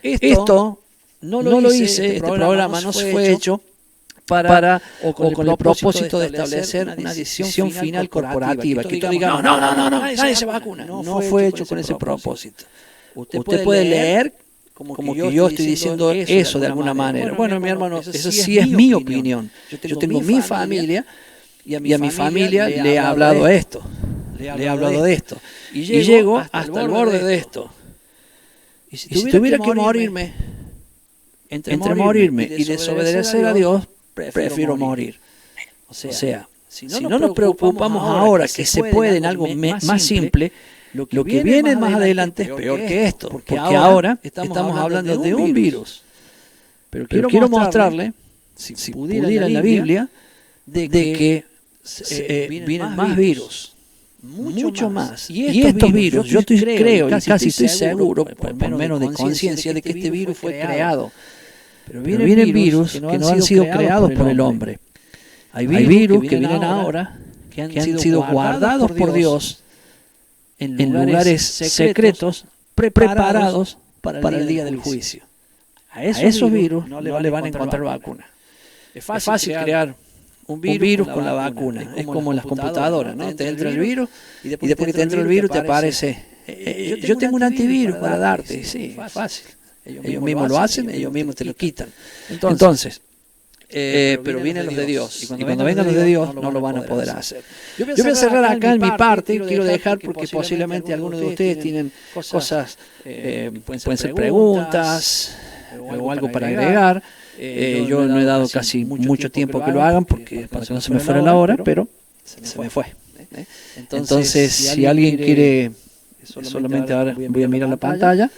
Esto no lo hice, este programa no fue hecho o con el propósito de establecer una decisión final corporativa. Que tú digas, no, nadie se vacuna. No fue hecho con ese propósito. Usted puede leer como que yo estoy diciendo eso de alguna manera. Bueno, mi hermano, eso sí es mi opinión. Yo tengo mi familia y a mi familia le he hablado esto. Le he hablado de esto. Y llego hasta el borde de esto. Y si tuviera que morirme, entre morirme y desobedecer a Dios, prefiero morir. O sea, si no nos preocupamos ahora que se puede en algo más simple, lo que viene más adelante es peor que esto, porque ahora estamos hablando de un virus. Pero quiero mostrarle, si pudiera en la Biblia, de que vienen más virus, mucho más. Y estos virus, yo creo, y casi estoy seguro, por menos de conciencia, de que este virus fue creado Pero vienen virus que no han sido creados por el hombre. Hay virus que vienen ahora que han sido guardados por Dios en lugares secretos, preparados para el día del juicio. A esos virus no le van a encontrar vacuna. Es fácil crear un virus con la vacuna. Es como en las computadoras, ¿no? Te entra el virus y después que te entra el virus te aparece, yo tengo un antivirus para darte. Sí, es fácil. Ellos mismos lo hacen, ellos mismos te lo quitan. Entonces, pero vienen los de Dios. Y cuando vengan los de Dios no lo van a poder hacer. Yo voy a cerrar acá en mi parte. Quiero dejar porque posiblemente algunos de ustedes tienen cosas, pueden ser preguntas o algo para agregar. Yo no he dado casi mucho tiempo que lo hagan porque para que no se me fuera la hora, pero se me fue. Entonces, si alguien quiere, solamente ahora voy a mirar la pantalla.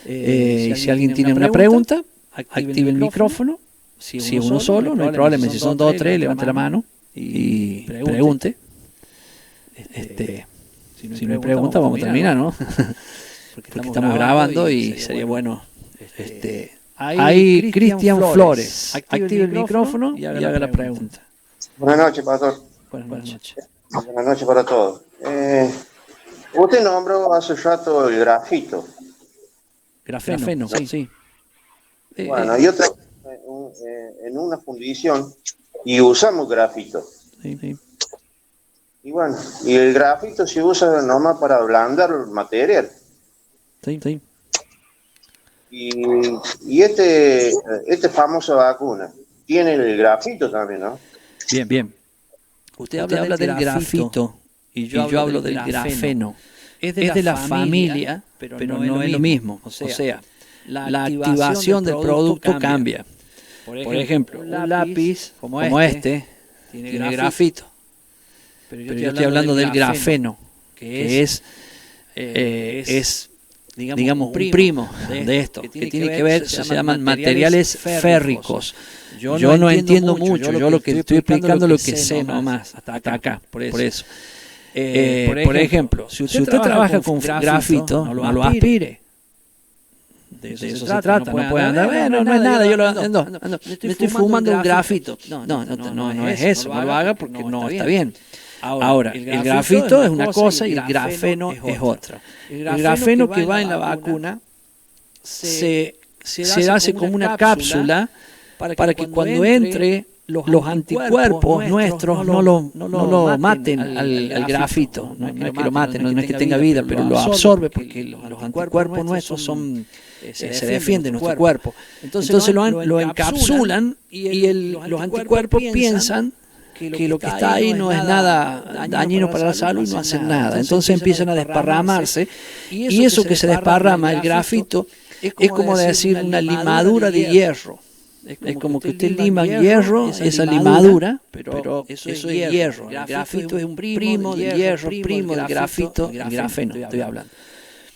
Si alguien tiene una pregunta, active el micrófono. Si es uno solo, no hay problema. Si son dos o tres, levante la mano y pregunte. Si no hay pregunta, vamos a terminar, ¿no? Porque estamos grabando y sería bueno. Ahí Cristian Flores, active el micrófono y haga la pregunta. Buenas noches, pastor. Buenas noches. Buenas noches para todos. Usted nombró hace rato el grafito. Grafeno, sí. Bueno, yo trabajo en una fundición y usamos grafito. Sí. Y bueno, y el grafito se usa nomás para ablandar el material. Sí. Y este famosa vacuna tiene el grafito también, ¿no? Bien. Usted habla del grafito y yo hablo del grafeno. Es de la familia, pero no es lo mismo. O sea, la activación del producto cambia. Por ejemplo, un lápiz como este tiene grafito. Pero yo estoy hablando del grafeno, que es digamos, un primo de esto, que tiene que ver, se llaman materiales férricos. Yo no entiendo mucho, yo lo que estoy explicando lo que sé nomás, hasta acá, por eso. Por ejemplo, si usted trabaja con grafito, no lo aspire. De eso se trata, no puede andar, no es nada, yo me estoy fumando un grafito. No es eso, no lo haga porque no está bien. Ahora, el grafito es una cosa y el grafeno es otra. El grafeno que va en la vacuna se hace como una cápsula para que cuando entre los anticuerpos nuestros no lo maten al grafito. No es que lo maten, no es que tenga vida, pero lo absorbe porque los anticuerpos nuestros se defienden nuestro cuerpo. Entonces lo encapsulan y los anticuerpos piensan que lo que está ahí no es nada dañino para la salud y no hacen nada. Entonces empiezan a desparramarse y eso que se desparrama, el grafito, es como decir una limadura de hierro. Es como que usted lima hierro, esa limadura, pero eso es hierro. El grafito es un primo del hierro, primo del grafito, el grafeno, estoy hablando.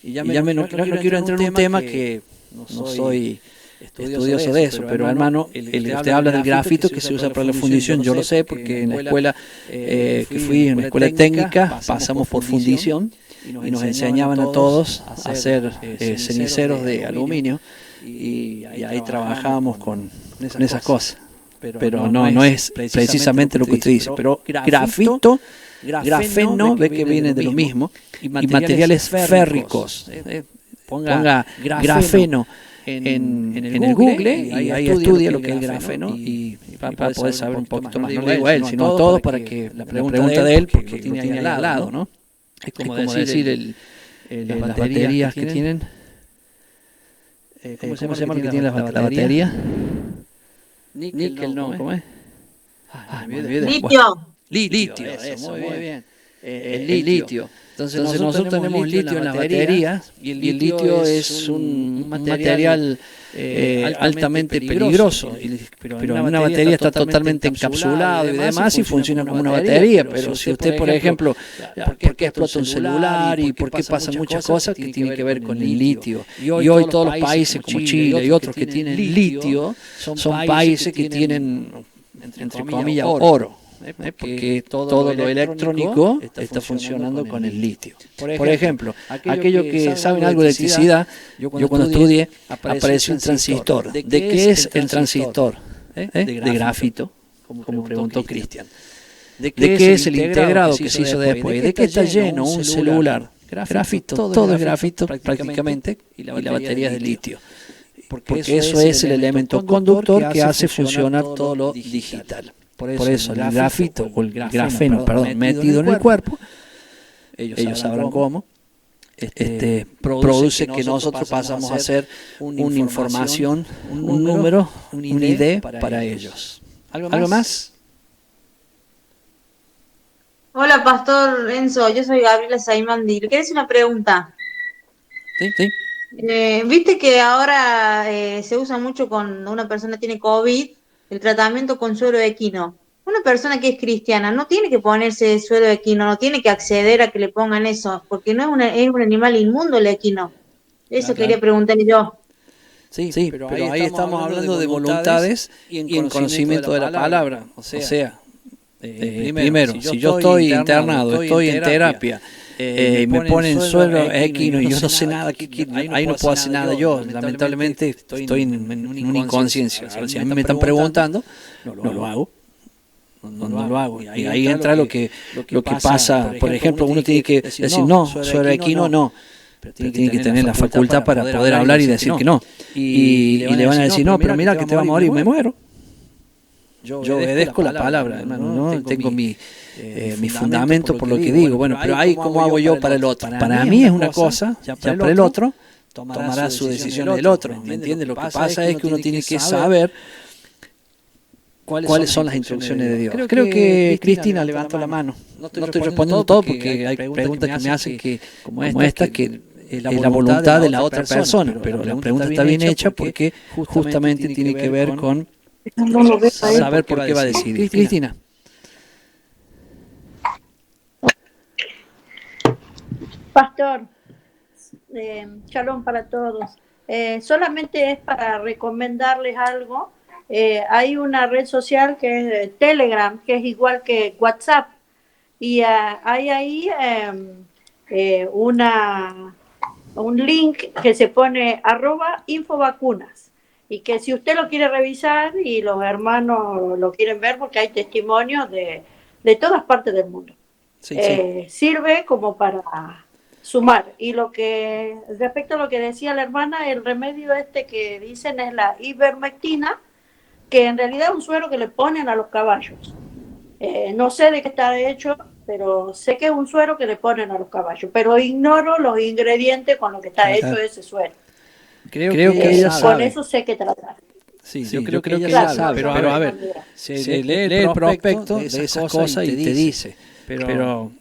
Y ya no quiero entrar en un tema que no soy estudioso de eso, pero hermano, usted habla del grafito que se usa para la fundición, yo lo sé porque en la escuela que fui, en la escuela técnica, pasamos por fundición y nos enseñaban a todos a hacer ceniceros de aluminio y ahí trabajábamos con esas cosas. Pero no es precisamente lo que usted dice, pero grafito, grafeno, ve que viene de lo mismo, y materiales férricos. Ponga grafeno en el Google y ahí estudia lo que es el grafeno y para poder saber un poquito más. No le digo a él, sino a todos para que la pregunta de él, porque lo tiene ahí al lado, ¿no? Es como decir las baterías que tienen. ¿Cómo se llama lo que tiene la batería? Níquel, no, ¿cómo es? Litio, eso, muy bien. El litio. Entonces nosotros tenemos litio en las baterías y el litio es un material altamente peligroso, pero en una batería está totalmente encapsulado y demás y funciona como una batería, pero si usted, por ejemplo, ¿por qué explota un celular y por qué pasan muchas cosas que tienen que ver con el litio? Y hoy todos los países como Chile y otros que tienen litio son países que tienen, entre comillas, oro. porque todo lo electrónico está funcionando con el litio. Por ejemplo, aquellos que saben algo de electricidad, yo cuando estudié apareció un transistor. ¿De qué es el transistor? De grafito, como preguntó Cristian. ¿De qué es el integrado que se hizo después? ¿De qué está lleno un celular? Grafito, todo es grafito prácticamente, y la batería es de litio. Porque eso es el elemento conductor que hace funcionar todo lo digital. Por eso el grafito o el grafeno, metido en el cuerpo, ellos sabrán cómo, produce que nosotros pasamos a ser una información, un número, una idea para ellos. ¿Algo más? Hola, Pastor Enzo, yo soy Gabriela Saimandi. Le quería hacer una pregunta. Sí. Viste que ahora se usa mucho cuando una persona tiene COVID, el tratamiento con suero equino. Una persona que es cristiana no tiene que ponerse suero equino, no tiene que acceder a que le pongan eso, porque no es un animal inmundo el equino. Eso quería preguntarle yo. Sí, pero ahí estamos hablando de voluntades y en conocimiento de la palabra. O sea, primero, si yo estoy internado, estoy en terapia, me ponen suero equino y yo no sé nada, ahí no puedo hacer nada yo. Lamentablemente estoy en una inconsciencia. Si a mí me están preguntando, no lo hago. No lo hago. Y ahí entra lo que pasa. Por ejemplo, uno tiene que decir, no, suero equino no. Pero tiene que tener la facultad para poder hablar y decir que no. Y le van a decir, no, pero mira que te va a morir, me muero. Yo obedezco la palabra, hermano, ¿no? Tengo mi fundamento por lo que digo. Bueno, pero ahí, ¿cómo hago yo para el otro? Para mí es una cosa, ya para el otro tomará su decisión del otro. ¿Me entiendes? Lo que pasa es que uno tiene que saber cuáles son las instrucciones de Dios. Creo que Cristina levantó la mano. No estoy respondiendo todo porque hay preguntas que me hacen como esta, que es la voluntad de la otra persona. Pero la pregunta está bien hecha porque justamente tiene que ver con saber por qué va a decidir. Cristina. Pastor, shalom para todos. Solamente es para recomendarles algo. Hay una red social que es Telegram, que es igual que WhatsApp. Y hay ahí un link que se pone @infovacunas. Y que si usted lo quiere revisar y los hermanos lo quieren ver, porque hay testimonios de todas partes del mundo. Sí. Sirve como para sumar. Y respecto a lo que decía la hermana, el remedio que dicen es la ivermectina, que en realidad es un suero que le ponen a los caballos. No sé de qué está hecho, pero sé que es un suero que le ponen a los caballos, pero ignoro los ingredientes con los que está hecho ese suero. Creo que ella sabe. Con eso sé que tratar. Sí, yo creo que ella sabe, pero a ver, se lee el prospecto de esas cosas y te dice. Pero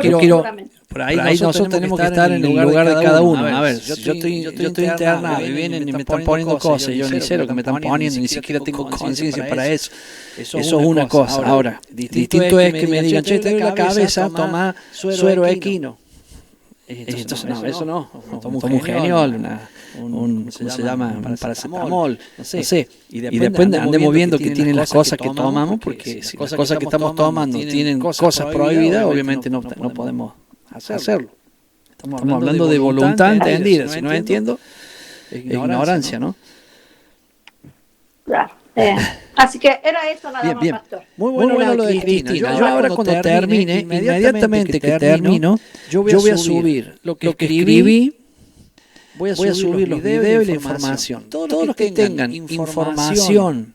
quiero por ahí nosotros tenemos que estar en el lugar de cada uno. A ver, yo estoy internado y vienen y me están poniendo cosas, yo ni sé lo que me están poniendo, ni siquiera tengo conciencia para eso. Eso es una cosa. Ahora, distinto es que me digan, che, te doy la cabeza, toma suero equino. Entonces, no, eso no. Tomo un geniol, ¿cómo se llama? Paracetamol, no sé. Y después andemos viendo que tienen las cosas que tomamos, porque si las cosas que estamos tomando tienen cosas prohibidas, obviamente no podemos hacerlo. Estamos hablando de voluntad entendida. Si no entiendo, es ignorancia, ¿no? Claro. Así que era esto nada más, Pastor. Muy bueno lo de Cristina. Yo ahora cuando termine, inmediatamente que termino, yo voy a subir lo que escribí, voy a subir los videos y la información. Todos los que tengan información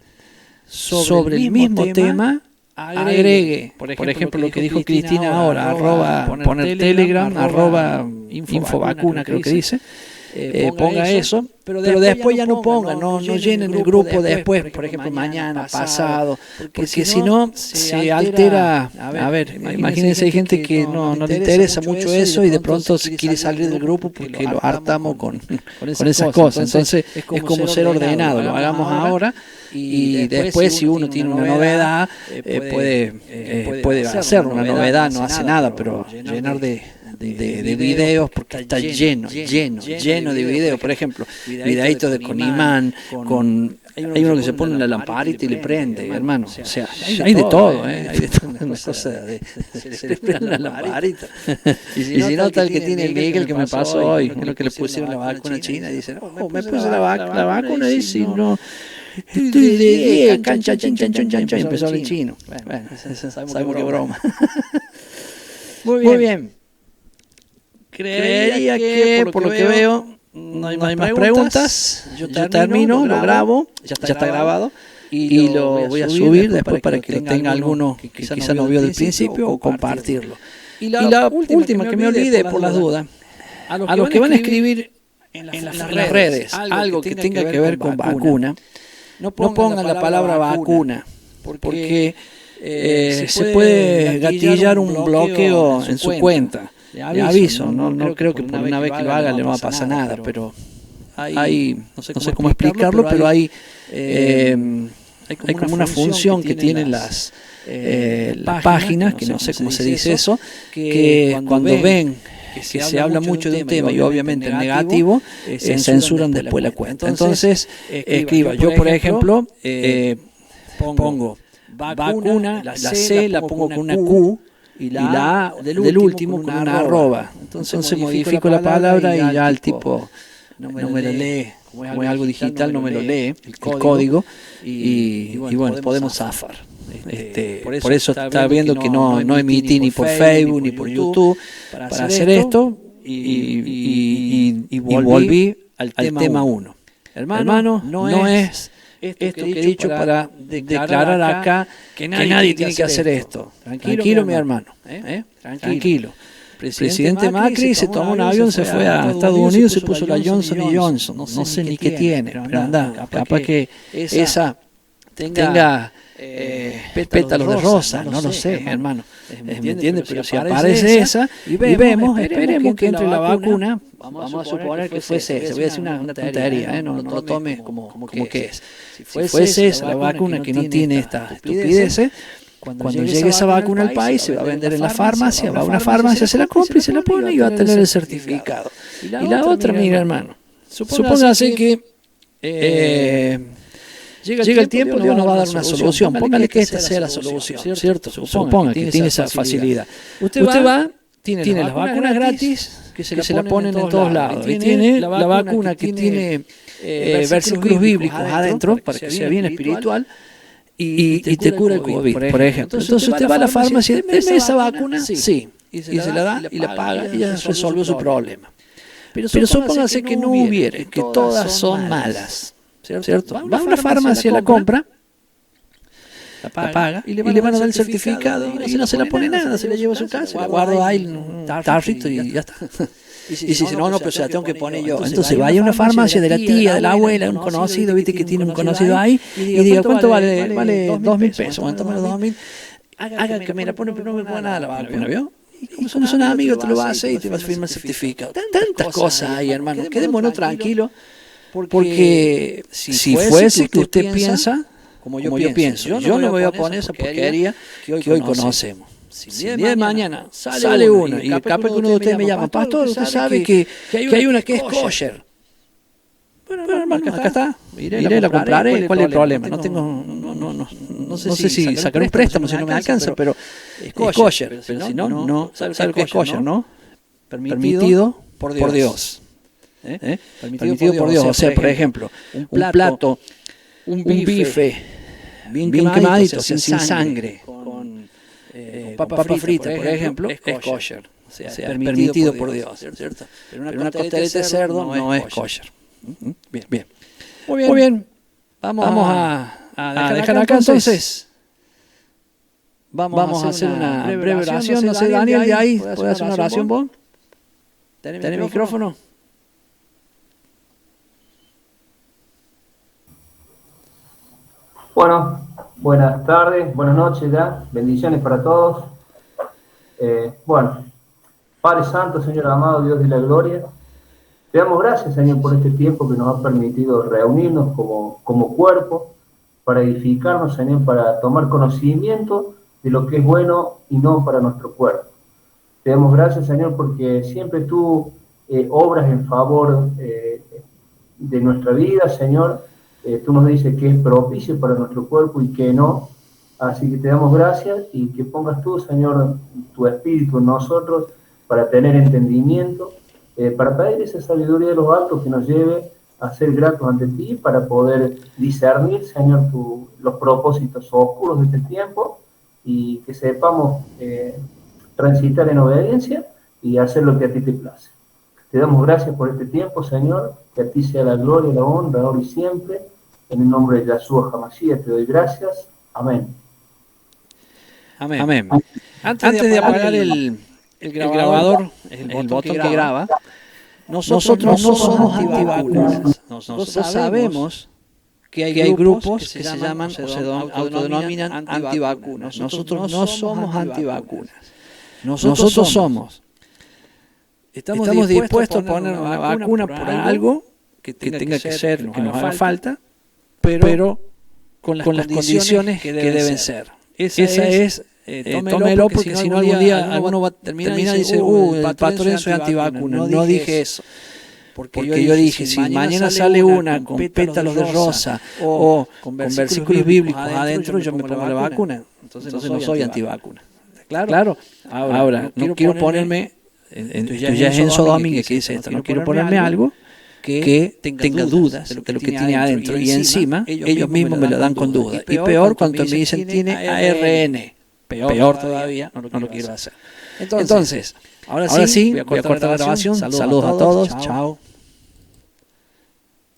sobre el mismo tema, agregue, por ejemplo, lo que dijo Cristina ahora, poner Telegram, @infovacuna, creo que dice. Ponga eso, pero después ya no ponga, no llenen el grupo después, por ejemplo, mañana, pasado, porque si no se altera. A ver, imagínense, hay gente que no le interesa mucho eso y de pronto se quiere salir del grupo porque lo hartamos con esas cosas. Entonces es como ser ordenado, lo hagamos ahora y después si uno tiene una novedad puede hacer una novedad, no hace nada, pero llenar de de videos, porque está lleno de videos. Por ejemplo, videitos de con imán, hay uno que se pone en la lamparita y le prende, hermano. O sea, hay de todo, hay de todo. Una cosa se le prende la lamparita. Y si no, tal que tiene el Miguel que me pasó hoy, uno que le pusieron la vacuna china, y dice, no, me puse la vacuna, y si no... Estoy de 10, cancha, chin, chan, chon, chan, y empezó el chino. Bueno, sabemos que broma. Muy bien. Creería que, por lo que veo, no hay más preguntas. Yo termino, lo grabo, ya está grabado, y lo voy a subir después para que lo tenga alguno que quizá no vio del principio, o compartirlo. Y la última que me olvide, por las dudas, a los que van a escribir en las redes algo que tenga que ver con vacuna, no pongan la palabra vacuna, porque se puede gatillar un bloqueo en su cuenta. Le aviso, no creo que por una vez que lo haga le va a pasar nada, pero hay, no sé cómo explicarlo, pero hay como una función que tienen las páginas, que no sé cómo se dice eso, que cuando ven que se habla mucho de un tema y obviamente en negativo, censuran después la cuenta. Entonces, escriba, yo por ejemplo, pongo vacuna, la C la pongo con una Q, y la A del último con una arroba. Entonces modifico la palabra y ya el tipo no me lo lee, como es algo digital, no me lo lee, el código, y bueno, podemos zafar. Por eso está viendo que no emití ni por Facebook ni por YouTube para hacer esto, y volví al tema 1. Hermano, no es esto que he dicho para declarar acá que nadie tiene que hacer esto. Tranquilo, mi hermano. Tranquilo. El presidente Macri se tomó un avión, se fue a Estados Unidos, se puso la Johnson & Johnson. No sé ni qué tiene, pero anda, capaz que esa tenga pétalos de rosa, no lo sé, hermano. ¿Me entiendes? Pero si aparece esa y vemos, esperemos que entre la vacuna, vamos a suponer que fuese esa. Voy a decir una tontería, no lo tome como que es. Si fuese esa la vacuna que no tiene esta estupidez, cuando llegue esa vacuna al país, se va a vender en la farmacia, va a una farmacia, se la compra y se la pone y va a tener el certificado. Y la otra, mira, hermano, supóngase que llega el tiempo, Dios nos va a dar una solución. Póngale que esta sea la solución, ¿cierto? Suponga que tiene esa facilidad. Usted va, tiene las vacunas gratis, que se la ponen en todos lados. Y tiene la vacuna que tiene versículos bíblicos adentro, para que sea bien espiritual, y te cura el COVID, por ejemplo. Entonces usted va a la farmacia y dice, ¿deme esa vacuna? Sí. Y se la da y la paga y ya resolvió su problema. Pero supóngase que no hubiera, que todas son malas, ¿cierto? Va a una farmacia, la compra, la paga y le van a dar el certificado y no se la pone nada, se la lleva a su casa, la guarda ahí en un tarrito y ya está. Y si dice, no, pero se la tengo que poner yo. Entonces vaya a una farmacia de la tía, de la abuela, un conocido, viste que tiene un conocido ahí, y diga, ¿cuánto vale? Vale 2.000 pesos. Bueno, tome los 2.000. Haga que me la pone, pero no me ponga nada la vacuna, ¿vio? Y como son amigos, te lo vas a hacer y te vas a firmar el certificado. Tantas cosas hay, hermano. Quedémonos tranquilos, porque si fuese que usted piensa como yo pienso, yo no me voy a poner esa porquería que hoy conocemos. Si el día de mañana sale una y capaz que uno de ustedes me llama, pastor, usted sabe que hay una que es kosher. Bueno, hermano, acá está. Iré, la compraré. ¿Cuál es el problema? No sé si sacar un préstamo si no me alcanza, pero es kosher. Pero si no, ¿sabe qué es kosher, no? Permitido por Dios. Permitido por Dios. O sea, por ejemplo, un plato, un bife bien quemadito, sin sangre, con papa frita, por ejemplo, es kosher. O sea, permitido por Dios, ¿cierto? Pero una costeleta de cerdo no es kosher. Bien. Muy bien. Vamos a dejar acá entonces. Vamos a hacer una breve oración. No sé, Daniel, de ahí, ¿puedes hacer una oración vos? ¿Tenés micrófono? Bueno, buenas tardes, buenas noches ya, bendiciones para todos. Padre Santo, Señor amado, Dios de la gloria, te damos gracias, Señor, por este tiempo que nos ha permitido reunirnos como cuerpo, para edificarnos, Señor, para tomar conocimiento de lo que es bueno y no para nuestro cuerpo. Te damos gracias, Señor, porque siempre tú obras en favor de nuestra vida, Señor. Tú nos dices que es propicio para nuestro cuerpo y que no. Así que te damos gracias y que pongas tú, Señor, tu espíritu en nosotros para tener entendimiento, para pedir esa sabiduría de los altos que nos lleve a ser gratos ante ti, para poder discernir, Señor, los propósitos oscuros de este tiempo y que sepamos transitar en obediencia y hacer lo que a ti te place. Te damos gracias por este tiempo, Señor, que a ti sea la gloria y la honra, ahora y siempre. En el nombre de Yahshua HaMashiach te doy gracias. Amén. Amén. Amén. Antes de apagar el grabador, el botón que graba, nosotros no somos antivacunas. Nosotros sabemos que hay grupos que se llaman o se autodenominan antivacunas. Nosotros no somos antivacunas. Nosotros somos. Estamos dispuestos a poner una vacuna por algo que tenga que ser, que nos haga falta, pero con las condiciones que deben ser. Esa es, tómelo porque si no algún día alguno va a terminar y dice, el pastor soy antivacuna. No dije eso. Porque yo dije, si mañana sale una con pétalos de rosa o con versículos bíblicos adentro, yo me pongo la vacuna. Entonces no soy antivacuna. ¿Claro? Ahora, no quiero ponerme, ya es Enzo Domínguez que dice esto, no quiero ponerme algo que tenga dudas de lo que tiene adentro. Y encima, ellos mismos me lo dan con dudas. Y peor cuando me dicen tiene ARN. Peor todavía, no lo quiero hacer. Entonces, ahora sí, voy a cortar la grabación. Saludos a todos. Chao.